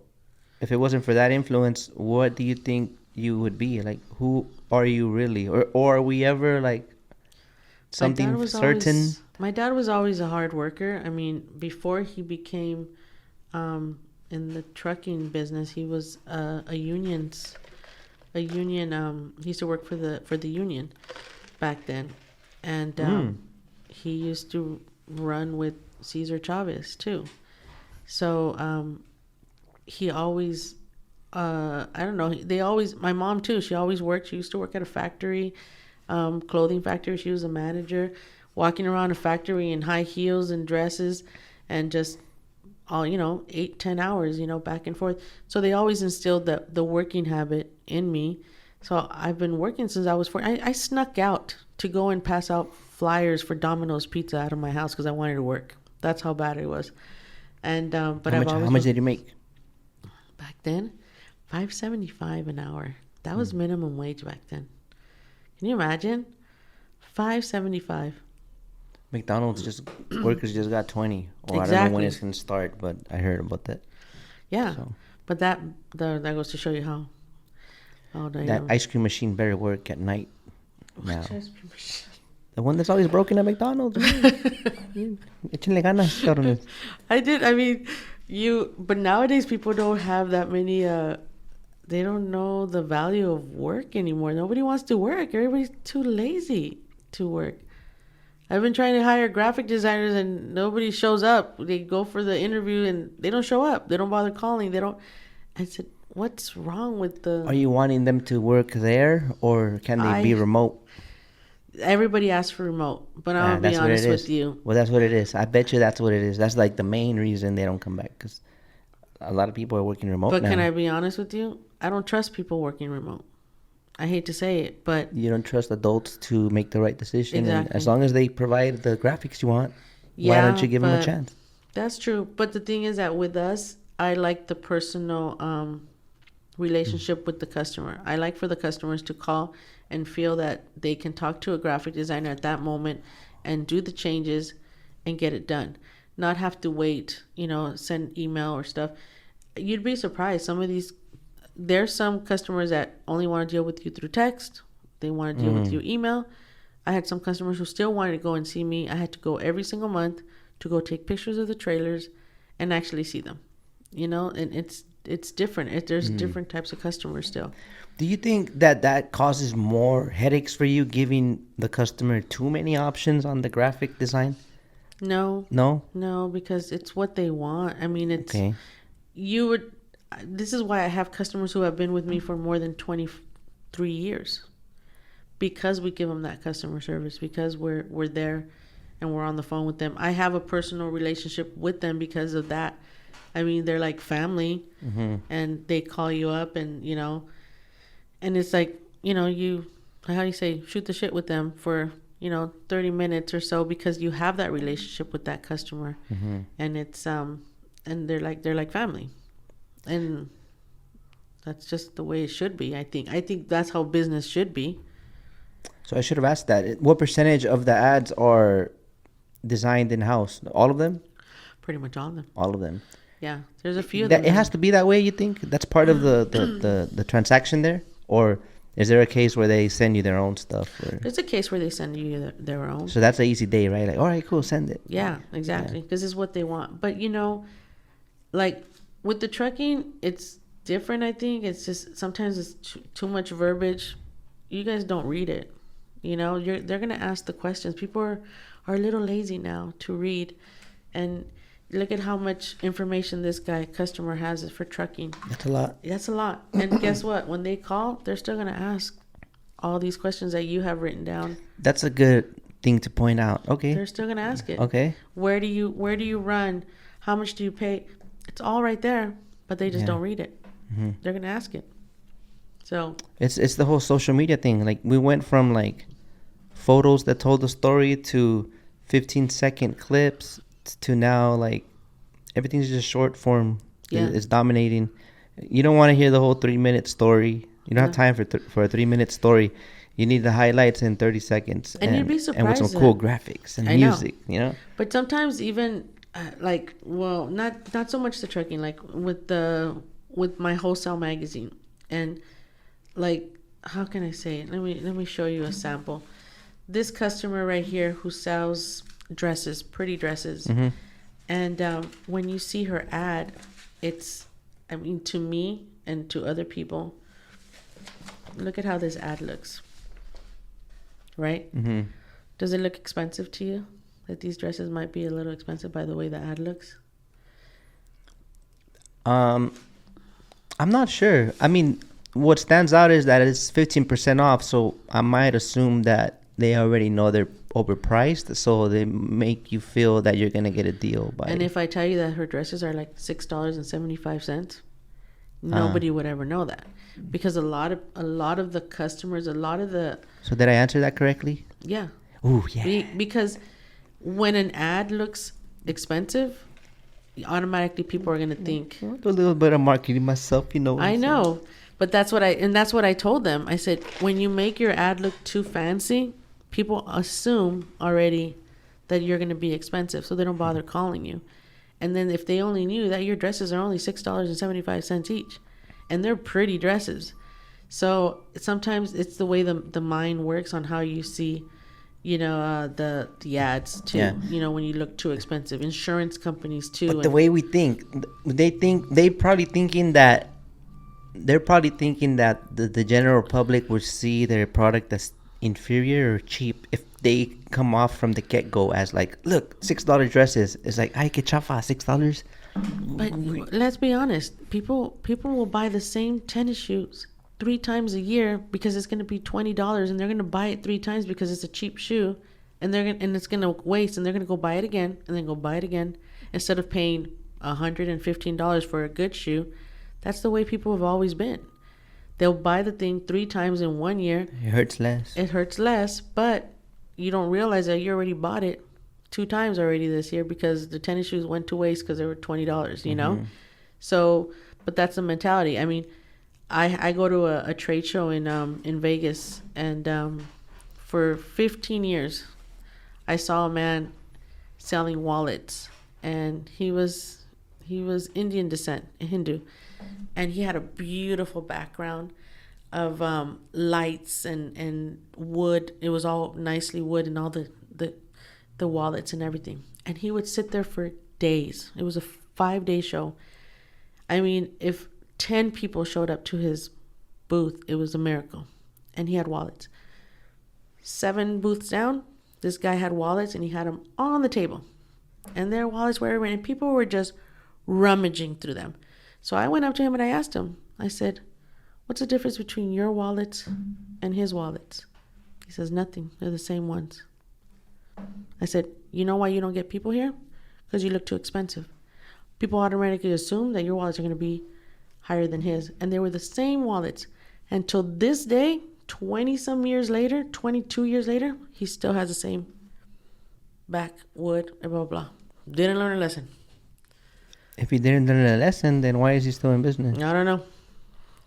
if it wasn't for that influence, what do you think you would be? Like, who are you really? Or are we ever like something certain? My dad was always a hard worker. I mean, before he became in the trucking business, he was a union. He used to work for the union back then, and he used to run with Cesar Chavez too. So he always, I don't know. My mom too. She always worked. She used to work at a factory, clothing factory. She was a manager, walking around a factory in high heels and dresses, and just all 8-10 hours, back and forth. So they always instilled the working habit in me. So I've been working since I was 4. I snuck out to go and pass out flyers for Domino's Pizza out of my house because I wanted to work. That's how bad it was. And but how much did you make back then? $5.75 an hour. That was minimum wage back then. Can you imagine? $5.75. McDonald's workers just got 20. Or Exactly. I don't know when it's gonna start, but I heard about that. Yeah, So. but that goes to show you how. That ice cream machine better work at night now. The one that's always broken at McDonald's. Échenle ganas, cabrones. But nowadays people don't have that many, they don't know the value of work anymore. Nobody wants to work. Everybody's too lazy. to work. I've been trying to hire graphic designers and nobody shows up. They go for the interview and they don't show up. They don't bother calling. They don't. I said, what's wrong with the. Are you wanting them to work there, or can they be remote? Everybody asks for remote, but I'm gonna be honest with you. Well, that's what it is. I bet you that's what it is. That's like the main reason they don't come back, because a lot of people are working remote now. But can I be honest with you? I don't trust people working remote. I hate to say it, but you don't trust adults to make the right decision. Exactly. And as long as they provide the graphics you want, why don't you give them a chance? That's true. But the thing is that with us, I like the personal relationship with the customer. I like for the customers to call and feel that they can talk to a graphic designer at that moment and do the changes and get it done. Not have to wait, send email or stuff. You'd be surprised. There's some customers that only want to deal with you through text. They want to deal with you email. I had some customers who still wanted to go and see me. I had to go every single month to go take pictures of the trailers and actually see them. And it's different. There's different types of customers still. Do you think that causes more headaches for you, giving the customer too many options on the graphic design? No, because it's what they want. I mean, it's okay. This is why I have customers who have been with me for more than 23 years, because we give them that customer service, because we're there and we're on the phone with them. I have a personal relationship with them because of that. I mean, they're like family, and they call you up and, and it's like, you, how do you say, shoot the shit with them for, 30 minutes or so, because you have that relationship with that customer, and it's, and they're like family. And that's just the way it should be, I think. I think that's how business should be. So I should have asked that. What percentage of the ads are designed in-house? All of them? Pretty much all of them. All of them. Yeah. There's a few of them. It has to be that way, you think? That's part of the transaction there? Or is there a case where they send you their own stuff? There's a case where they send you their own. So that's an easy day, right? Like, all right, cool, send it. Yeah, exactly. Because it's what they want. But, like... with the trucking, it's different, I think. It's just sometimes it's too much verbiage. You guys don't read it. They're going to ask the questions. People are a little lazy now to read. And look at how much information this customer has for trucking. That's a lot. That's a lot. And guess what? When they call, they're still going to ask all these questions that you have written down. That's a good thing to point out. Okay. They're still going to ask it. Okay. Where do you run? How much do you pay? It's all right there, but they just don't read it. They're going to ask it. So it's the whole social media thing. Like, we went from like photos that told the story to 15-second clips to now like everything's just short form. It's dominating. You don't want to hear the whole 3-minute story. You don't have time for a 3-minute story. You need the highlights in 30 seconds. And you'd be surprised. And with some cool graphics and music, But sometimes even not so much the trucking, like with my wholesale magazine, and like, how can I say it? Let me show you a sample. This customer right here who sells dresses, pretty dresses, and when you see her ad, to me and to other people, look at how this ad looks, right? Does it look expensive to you? That these dresses might be a little expensive by the way the ad looks? I'm not sure. I mean, what stands out is that it's 15% off, so I might assume that they already know they're overpriced, so they make you feel that you're gonna get a deal. And if I tell you that her dresses are like $6.75, nobody would ever know that, because a lot of the customers, So did I answer that correctly? Yeah. Ooh, yeah. Because when an ad looks expensive, automatically people are going to think. I'll do a little bit of marketing myself, I know, but that's what I told them. I said, when you make your ad look too fancy, people assume already that you're going to be expensive, so they don't bother calling you. And then if they only knew that your dresses are only $6.75 each, and they're pretty dresses. So sometimes it's the way the mind works on how you see the ads too. Yeah. When you look too expensive, insurance companies too. But the way we think, they're probably thinking that the general public would see their product as inferior or cheap if they come off from the get-go as like, look, $6 dresses. It's like, ay, que chafa, $6. But let's be honest, people will buy the same tennis shoes 3 times a year because it's going to be $20, and they're going to buy it 3 times because it's a cheap shoe, and it's going to waste, and they're going to go buy it again, and then go buy it again, instead of paying $115 for a good shoe. That's the way people have always been. They'll buy the thing 3 times in 1 year. It hurts less. It hurts less, but you don't realize that you already bought it 2 times already this year because the tennis shoes went to waste because they were $20, you know? So, but that's the mentality. I mean, I go to a trade show in Vegas, and for 15 years, I saw a man selling wallets, and he was Indian descent, a Hindu, and he had a beautiful background of lights and wood. It was all nicely wood, and all the wallets and everything. And he would sit there for days. It was a 5-day show. I mean, if 10 people showed up to his booth, it was a miracle. And he had wallets. 7 booths down, this guy had wallets, and he had them on the table. And their wallets were everywhere, and people were just rummaging through them. So I went up to him and I asked him, I said, what's the difference between your wallets and his wallets? He says, nothing. They're the same ones. I said, you know why you don't get people here? Because you look too expensive. People automatically assume that your wallets are going to be higher than his. And they were the same wallets. Until this day, 20-some years later, 22 years later, he still has the same backwood, blah, blah, blah. Didn't learn a lesson. If he didn't learn a lesson, then why is he still in business? I don't know.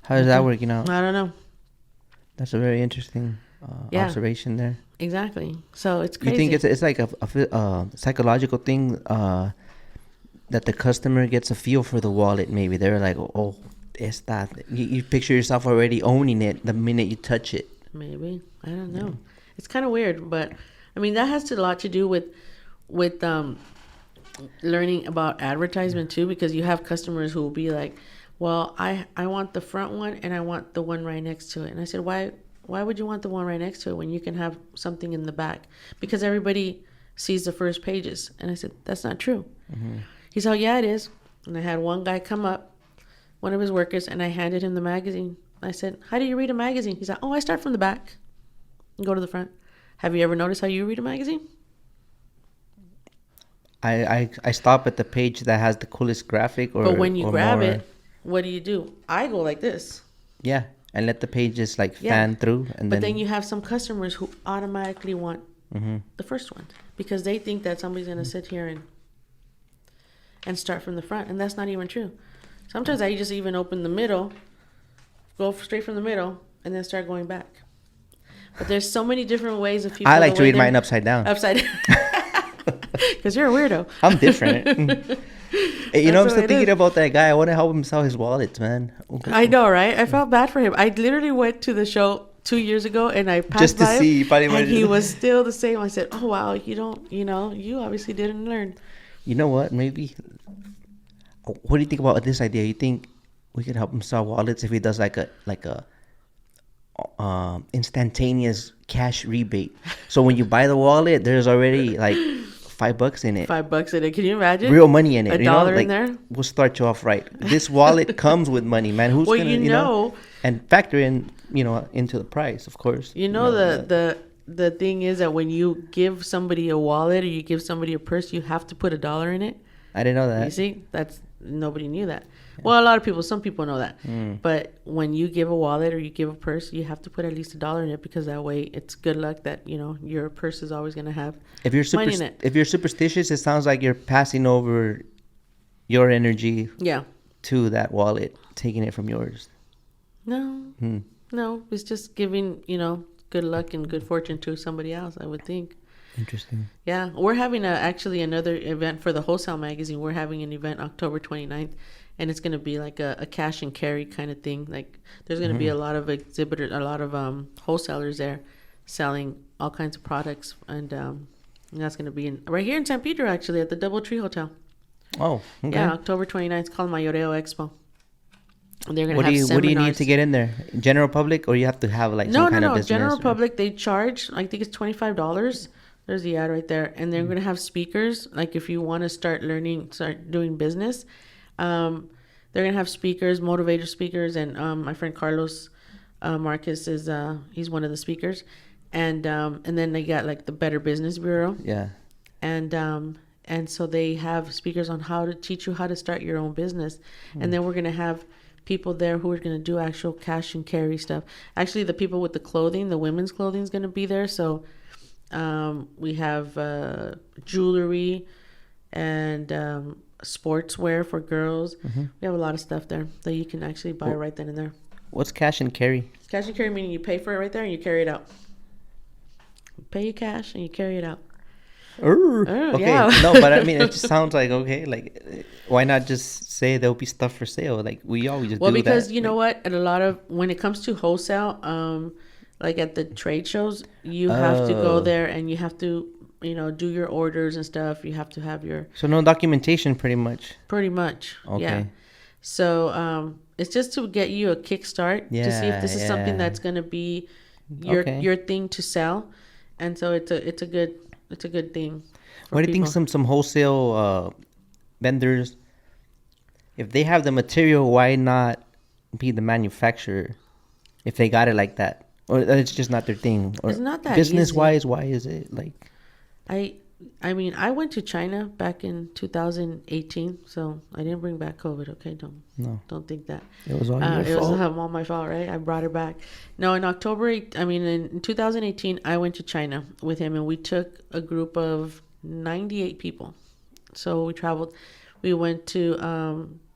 How is that working out? I don't know. That's a very interesting observation there. Exactly. So it's crazy. You think it's like a psychological thing that the customer gets a feel for the wallet? Maybe they're like, oh, it's that. You picture yourself already owning it the minute you touch it. Maybe. I don't know. It's kind of weird, but I mean that has a lot to do with learning about advertisement too, because you have customers who will be like, well, I want the front one and I want the one right next to it. And I said, why would you want the one right next to it when you can have something in the back? Because everybody sees the first pages. And I said, that's not true. Mm-hmm. He said, oh, yeah, it is. And I had one guy come up, one of his workers, and I handed him the magazine. I said, how do you read a magazine? He said, oh, I start from the back and go to the front. Have you ever noticed how you read a magazine? I stop at the page that has the coolest graphic, but when you grab it, what do? I go like this. Yeah, and let the pages like fan through. But then you have some customers who automatically want the first one because they think that somebody's going to sit here and start from the front, and that's not even true. Sometimes I just even open the middle, go straight from the middle, and then start going back. But there's so many different ways of people. I like to read mine upside down. Upside down. Because you're a weirdo. I'm different. You know, I'm still thinking about that guy. I want to help him sell his wallets, man. I know, right? I felt bad for him. I literally went to the show 2 years ago, and I passed just to by see, him, and he was still the same. I said, oh, wow, you obviously didn't learn. You know what? Maybe. What do you think about this idea? You think we could help him sell wallets if he does like a instantaneous cash rebate? So when you buy the wallet, there's already like $5 in it. $5 in it. Can you imagine? Real money in it. $1 in there. We'll start you off right. This wallet comes with money, man. Who's gonna, you know, and factor in, into the price, of course. The thing is that when you give somebody a wallet or you give somebody a purse, you have to put $1 in it. I didn't know that. You see, nobody knew that. Yeah. Well, a lot of people, some people know that. But when you give a wallet or you give a purse, you have to put at least $1 in it because that way it's good luck that, your purse is always going to have money in it. If you're superstitious, it sounds like you're passing over your energy to that wallet, taking it from yours. No, it's just giving, good luck and good fortune to somebody else, I would think. Interesting. Yeah, we're having actually another event for the Wholesale magazine. We're having an event October 29th, and it's going to be like a cash and carry kind of thing. Like there's going to be a lot of exhibitors, a lot of wholesalers there selling all kinds of products, and that's going to be right here in San Pedro, actually, at the DoubleTree Hotel. Oh, okay. Yeah, October 29th. It's called Mayoreo Expo. They're gonna have What do you need seminars. to get in there? General public, or you have to have like some No, no, kind of no. business? General or- public, they charge. I think it's $25. There's the ad right there, and they're gonna have speakers. Like if you want to start learning, start doing business, they're gonna have speakers, motivator speakers, and my friend Carlos Marcus is he's one of the speakers, and then they got like the Better Business Bureau, Yeah. and so they have speakers on how to teach you how to start your own business, and then we're gonna have people there who are gonna do actual cash and carry stuff. Actually, the people with the clothing, the women's clothing, is gonna be there. So we have jewelry and sportswear for girls. We have a lot of stuff there that you can actually buy right then and there. What's cash and carry? Cash and carry meaning you pay for it right there and you carry it out. You pay you cash and you carry it out. Okay. yeah. No, but I mean, it just sounds like, okay, like, why not just say there'll be stuff for sale? Like, we always just Well, do that. because you know what? At a lot of, when it comes to wholesale, like at the trade shows, you have to go Oh. there and you have to, do your orders and stuff. You have to have your, So no documentation, pretty much. pretty much. Okay. Yeah. So it's just to get you a kickstart to see if this is something Yeah. that's going to be your Okay. your thing to sell, and so it's a good thing. For What do you think people. some wholesale vendors, if they have the material, why not be the manufacturer if they got it like that? Or it's just not their thing? Or It's not that business easy. wise, why is it like? I mean, I went to China back in 2018, so I didn't bring back COVID. Okay, don't think that. It was all your It was fault. all my fault, right? I brought it back. No, in in 2018, I went to China with him, and we took a group of 98 people. So we traveled. We went to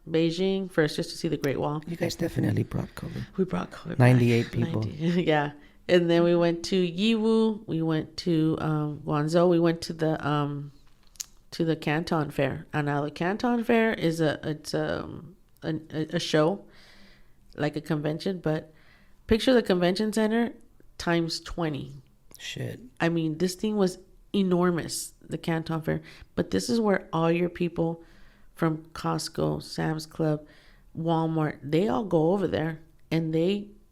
Beijing first just to see the Great Wall. You guys definitely brought COVID. We brought COVID. 98 back. people. 90, yeah. And then we went to Yiwu. We went to Guangzhou. We went to the Canton Fair. And now the Canton Fair is a show, like a convention, but picture the convention center times 20. Shit. I mean, this thing was enormous, the Canton Fair. But this is where all your people from Costco, Sam's Club, Walmart, they all go over there, and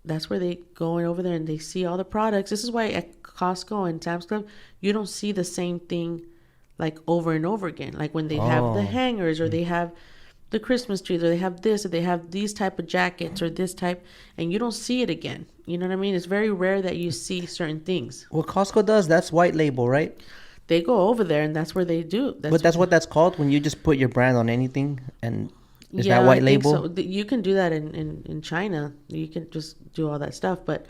that's where they go over there and they see all the products. This is why at Costco and Sam's Club, you don't see the same thing like over and over again. Like when they have the Oh. hangers, or they have the Christmas trees, or they have this, or they have these type of jackets, or this type, and you don't see it again. You know what I mean? It's very rare that you see certain things. What Costco does, that's white label, right? They go over there, and that's where they do. But that's what that's called when you just put your brand on anything, and is Yeah, that white I think label? so. You can do that in China. You can just do all that stuff. But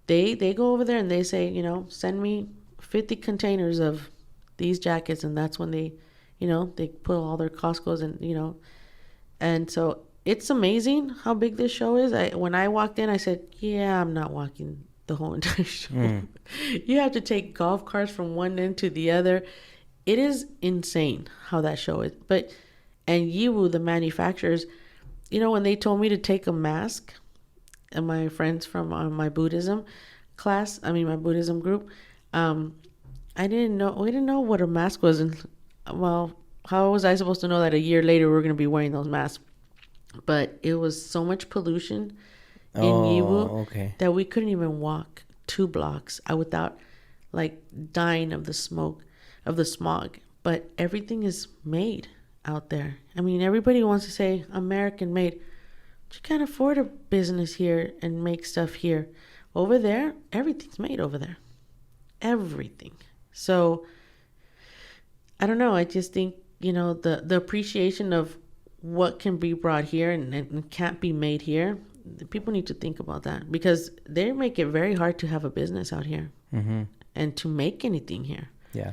they go over there and they say, send me 50 containers of these jackets, and that's when they put all their Costco's and so it's amazing how big this show is. When I walked in, I said, yeah, I'm not walking the whole entire show. You have to take golf carts from one end to the other. It is insane how that show is. And Yiwu, the manufacturers, when they told me to take a mask, and my friends from my Buddhism my Buddhism group, we didn't know what a mask was. And, well, how was I supposed to know that a year later we were going to be wearing those masks? But it was so much pollution in Yiwu Okay. that we couldn't even walk 2 blocks without like dying of the smoke, of the smog. But everything is made out there. I mean, everybody wants to say American made, but you can't afford a business here and make stuff here. Over there, everything's made over there. Everything. So I don't know. I just think, the appreciation of what can be brought here and can't be made here. People need to think about that, because they make it very hard to have a business out here and to make anything here. Yeah.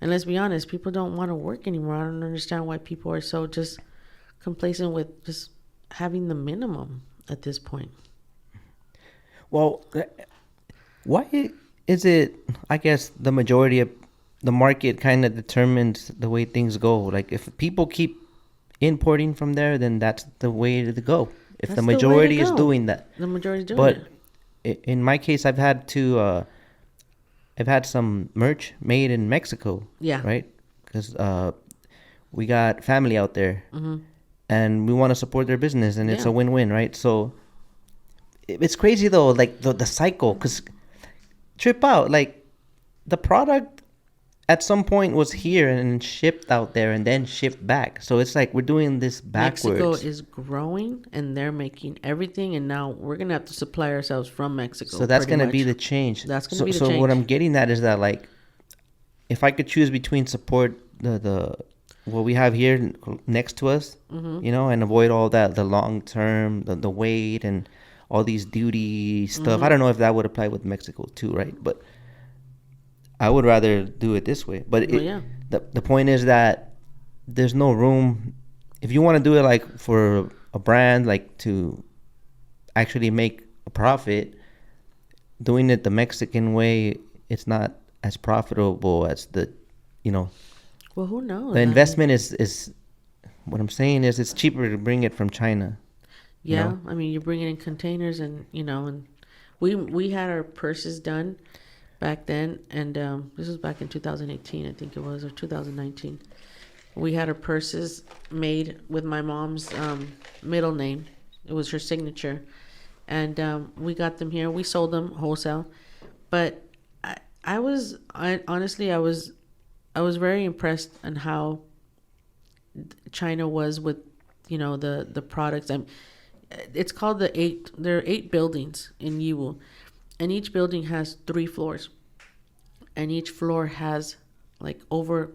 And let's be honest, people don't want to work anymore. I don't understand why people are so just complacent with just having the minimum at this point. Well, why is it, I guess, the majority of the market kind of determines the way things go? Like, if people keep importing from there, then that's the way to go. If That's the the way to majority is go. doing that. The majority doing But it. in my case, I've had some merch made in Mexico. Yeah. Right? Because we got family out there. and we want to support their business, and it's Yeah. a win-win, right? So it's crazy though, like the cycle, because trip out, like the product at some point was here and shipped out there and then shipped back. So it's like we're doing this backwards. Mexico is growing, and they're making everything, and now we're gonna have to supply ourselves from Mexico. So that's pretty going to be much. the change. That's gonna so, be the so change. what I'm getting at is that, like, if I could choose between support the what we have here next to us, Mm-hmm. you know, and avoid all that, the long term, the wait, and all these duty stuff. Mm-hmm. I don't know if that would apply with Mexico too, right? But I would rather do it this way. But Well, yeah. the point is that there's no room if you want to do it like for a brand, like to actually make a profit. Doing it the Mexican way, it's not as profitable as the, you know, Well, who knows? the I mean, investment is. What I'm saying is, it's cheaper to bring it from China. you yeah, know? I mean, you're bringing in containers, and and we had our purses done back then, and this was back in 2018, I think it was, or 2019. We had our purses made with my mom's middle name. It was her signature, and we got them here. We sold them wholesale, but honestly, I was very impressed on how China was with the products. It's called there are 8 buildings in Yiwu, and each building has 3 floors, and each floor has like over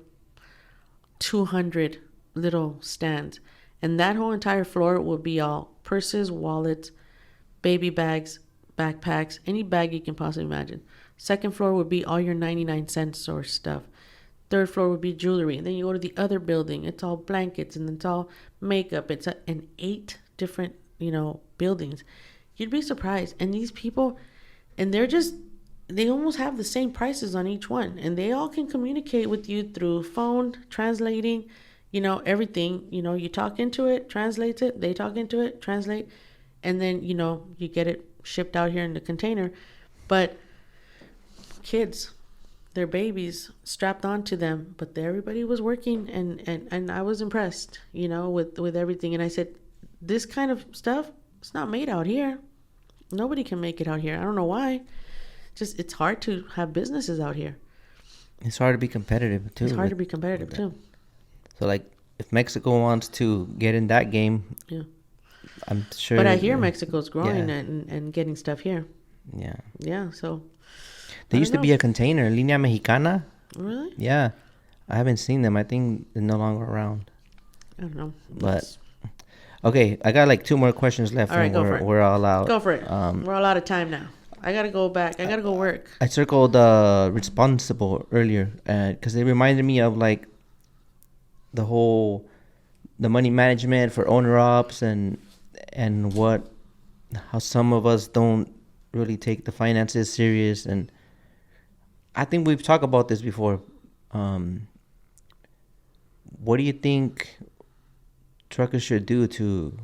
200 little stands, and that whole entire floor will be all purses, wallets, baby bags, backpacks, any bag you can possibly imagine. Second floor would be all your 99-cent store stuff. Third floor would be jewelry, and then you go to the other building, it's all blankets, and it's all makeup. It's in 8 different buildings. You'd be surprised. And these people, and they almost have the same prices on each one, and they all can communicate with you through phone, translating, everything. You talk into it, translates it, they talk into it, translate, and then you get it shipped out here in the container. But kids, their babies strapped onto them, but everybody was working, and I was impressed, with everything. And I said, this kind of stuff, it's not made out here. Nobody can make it out here. I don't know why. Just, it's hard to have businesses out here. It's hard to be competitive too. It's hard to be competitive too. So, like, if Mexico wants to get in that game, Yeah. I'm sure. But I hear Mexico's growing Yeah. and getting stuff here. Yeah. Yeah, so. There I used to don't be know. a container, Línea Mexicana. Really? Yeah. I haven't seen them. I think they're no longer around. I don't know. But okay, I got like 2 more questions left. All right, and go for it. we're all out. Go for it. Um, We're all out of time now. I got to go back. I got to go work. I circled responsible earlier because it reminded me of like the money management for owner ops and how some of us don't really take the finances serious. And I think we've talked about this before. What do you think truckers should do to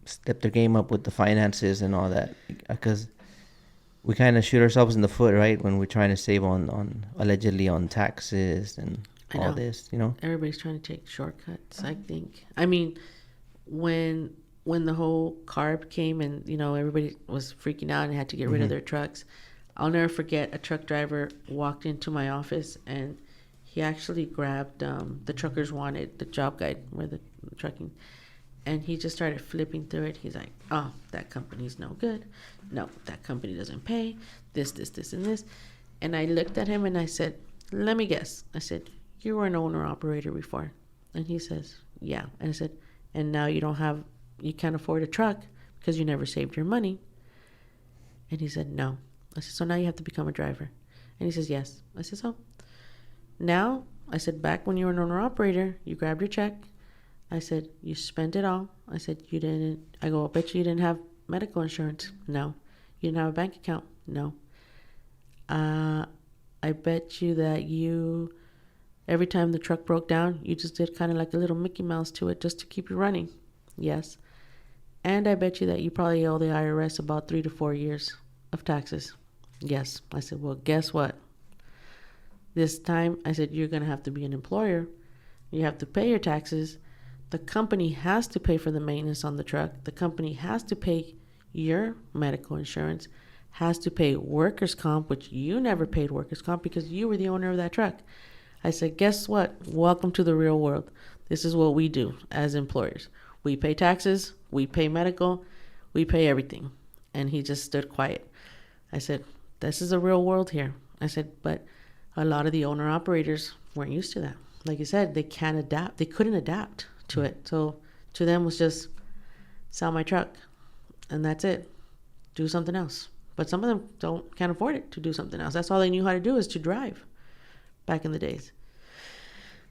step their game up with the finances and all that? Because we kind of shoot ourselves in the foot, right, when we're trying to save on allegedly on taxes and I all know. this, Everybody's trying to take shortcuts, I think. I mean, when the whole CARB came and, everybody was freaking out and had to get rid of their trucks, I'll never forget a truck driver walked into my office and he actually grabbed the Truckers Wanted, the job guide, where the trucking, and he just started flipping through it. He's like, oh, that company's no good. No, that company doesn't pay. This, and this. And I looked at him and I said, let me guess. I said, you were an owner-operator before. And he says, yeah. And I said, and now you can't afford a truck because you never saved your money. And he said, no. I said, so now you have to become a driver. And he says, yes. I said, so now, I said, back when you were an owner-operator, you grabbed your check. I said, you spent it all. I said, you didn't. I go, I bet you didn't have medical insurance. No. You didn't have a bank account. No. I bet you that every time the truck broke down, you just did kind of like a little Mickey Mouse to it just to keep you running. Yes. And I bet you that you probably owe the IRS about 3 to 4 years of taxes. Yes. I said, well, guess what? This time, I said, you're going to have to be an employer. You have to pay your taxes. The company has to pay for the maintenance on the truck. The company has to pay your medical insurance, has to pay workers' comp, which you never paid workers' comp because you were the owner of that truck. I said, guess what? Welcome to the real world. This is what we do as employers. We pay taxes, we pay medical, we pay everything. And he just stood quiet. I said, this is a real world here. I said, but a lot of the owner operators weren't used to that. Like you said, they can't adapt. They couldn't adapt to it. So to them was just sell my truck and that's it. Do something else. But some of them can't afford it to do something else. That's all they knew how to do is to drive back in the days.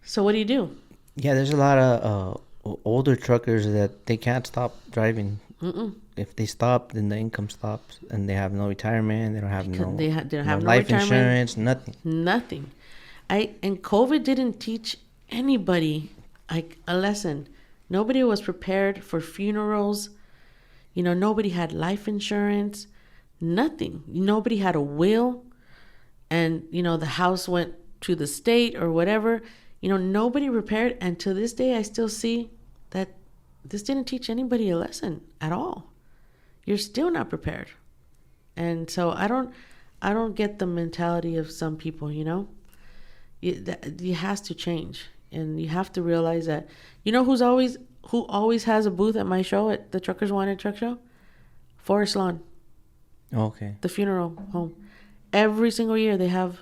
So what do you do? Yeah, there's a lot of older truckers that they can't stop driving. Mm-mm. If they stop, then the income stops, and they have no retirement. They don't have They no don't have no life retirement. insurance, nothing. Nothing. And COVID didn't teach anybody like a lesson. Nobody was prepared for funerals. Nobody had life insurance. Nothing. Nobody had a will. And, the house went to the state or whatever. Nobody prepared. And to this day, I still see that this didn't teach anybody a lesson at all. You're still not prepared. And so I don't get the mentality of some people, It has to change. And you have to realize that, who always has a booth at my show, at the Truckers Wanted Truck Show? Forest Lawn. Okay. The funeral home. Every single year they have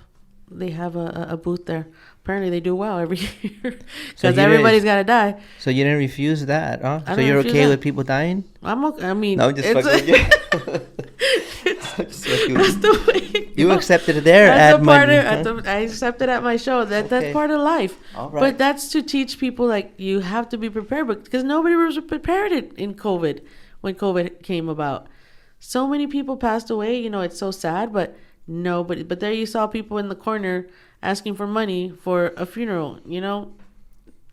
a booth there. Apparently they do well every year because everybody's got to die. So you didn't refuse that, huh? I So you're refuse okay that. with people dying? I'm okay. I mean, No, I'm just fucking with you. Just fucking with that's you. the way. You accepted it there That's at a part Monday. of. I accepted at my show. That's Okay. part of life. All right. But that's to teach people like you have to be prepared, because nobody was prepared in COVID when COVID came about. So many people passed away. It's so sad, but nobody. But there you saw people in the corner asking for money for a funeral. You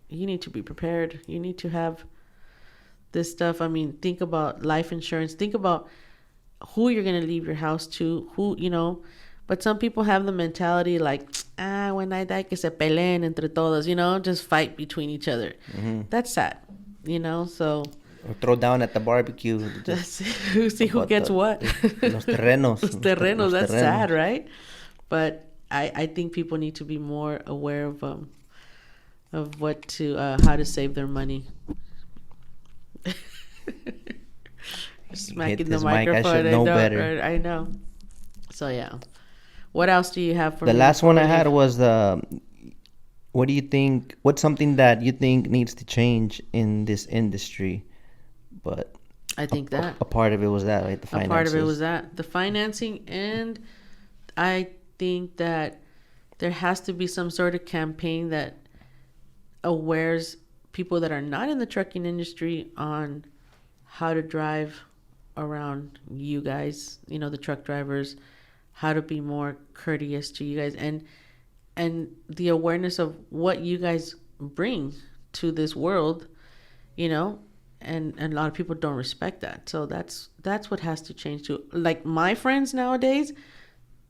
need to be prepared. You need to have this stuff. I mean, think about life insurance. Think about who you're going to leave your house to, but some people have the mentality like, when I die, que se peleen entre todos, just fight between each other. Mm-hmm. That's sad, so Or throw down at the barbecue. that's see who about gets what. Los terrenos. Los terrenos, Los that's terrenos. sad, right? But I think people need to be more aware of what to, how to save their money. Smacking the this mic, I microphone. should know better. I know. So yeah. What else do you have for The me last one I before we had leave? was what do you think? What's something that you think needs to change in this industry? But I think that a part of it was that, right? The a finances. part of it was that the financing, and I think that there has to be some sort of campaign that awares people that are not in the trucking industry on how to drive around you guys, the truck drivers, how to be more courteous to you guys, and the awareness of what you guys bring to this world, and a lot of people don't respect that. So that's what has to change too. Like my friends nowadays,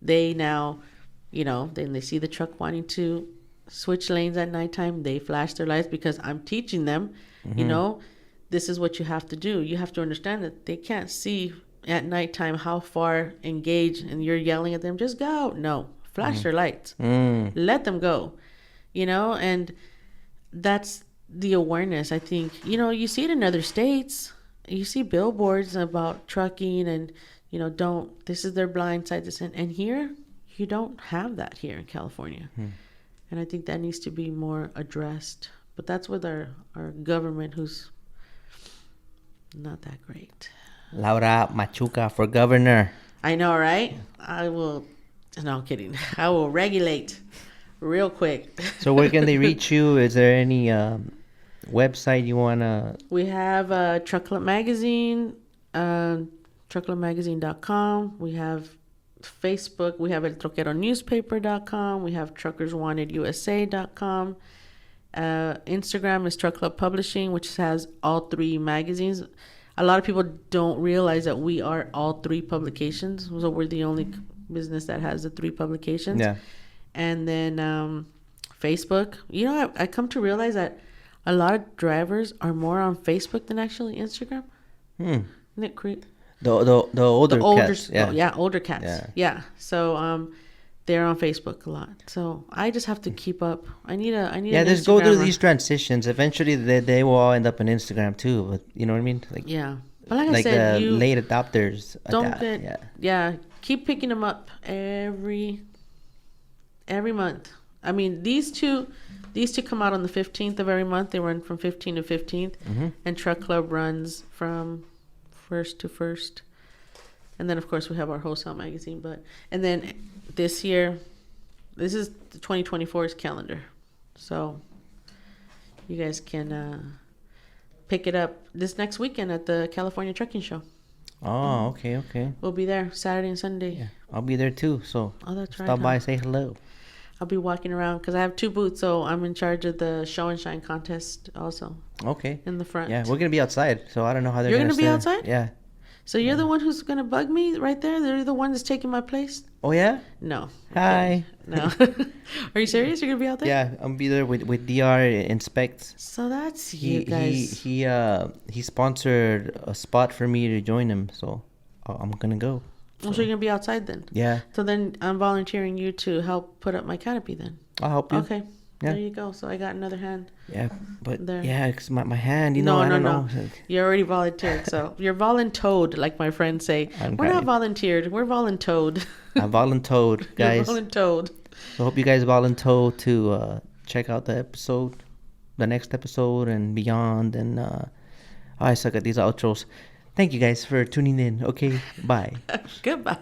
they now, then they see the truck wanting to switch lanes at nighttime, they flash their lights because I'm teaching them, this is what you have to do. You have to understand that they can't see at nighttime how far engaged, and you're yelling at them, just go. No, flash their lights. Let them go, and that's the awareness. I think, you see it in other states. You see billboards about trucking and, this is their blind side. And here, you don't have that here in California. And I think that needs to be more addressed. But that's with our government, who's not that great. Laura Machuca for governor. I know, right? I will. No, I'm kidding. I will regulate real quick. So where can they reach you? Is there any website you want to... We have Truck Club Magazine, truckclubmagazine.com. We have Facebook. We have eltroqueronewspaper.com. We have truckerswantedusa.com. Instagram is Truck Club Publishing, which has all three magazines. A lot of people don't realize that we are all three publications. So we're the only business that has the three publications. Yeah. And then Facebook. I come to realize that a lot of drivers are more on Facebook than actually Instagram. Hmm. Isn't it crazy? The older cats. Yeah. Yeah. Yeah, older cats. Yeah. Yeah. So they're on Facebook a lot. So I just have to keep up. I need Yeah, an just go through Instagrammer. these transitions. Eventually, they will all end up on Instagram too. But you know what I mean? Like Yeah. But like I like said, the you late adopters. don't adapt. get Yeah. keep picking them up every month. I mean, these two come out on the 15th of every month. They run from 15 to 15th, and Truck Club runs from 1st to 1st. And then, of course, we have our wholesale magazine. And then this year, this is the 2024's calendar. So you guys can pick it up this next weekend at the California Trucking Show. Oh, okay. We'll be there Saturday and Sunday. Yeah, I'll be there too. So Oh, that's right. stop by, huh? say hello. I'll be walking around because I have 2 booths, so I'm in charge of the show and shine contest also Okay. in the front. Yeah, we're gonna be outside, so I don't know how they're You're gonna gonna be stand. outside? Yeah. So you're the one who's gonna bug me right there? They're the one that's taking my place? Oh yeah. No. Hi. No. Are you serious? You're gonna be out there? Yeah, I'm be there with DR Inspects. So that's you He guys. he sponsored a spot for me to join him, so I'm gonna go. I'm sure you're gonna be outside then. Yeah, So then I'm volunteering you to help put up my canopy then. I'll help you. Okay. Yeah. There you go. So I got another hand. Yeah, but There. yeah, 'cause my hand, you No, know, I no, don't no. know. You already volunteered. So you're voluntoed, like my friends say. I'm We're not kind- volunteered. We're voluntoed. I voluntoed, guys. You're voluntoed. So hope you guys voluntoed to check out the episode, the next episode, and beyond. And I suck at these outros. Thank you guys for tuning in. Okay, bye. Goodbye.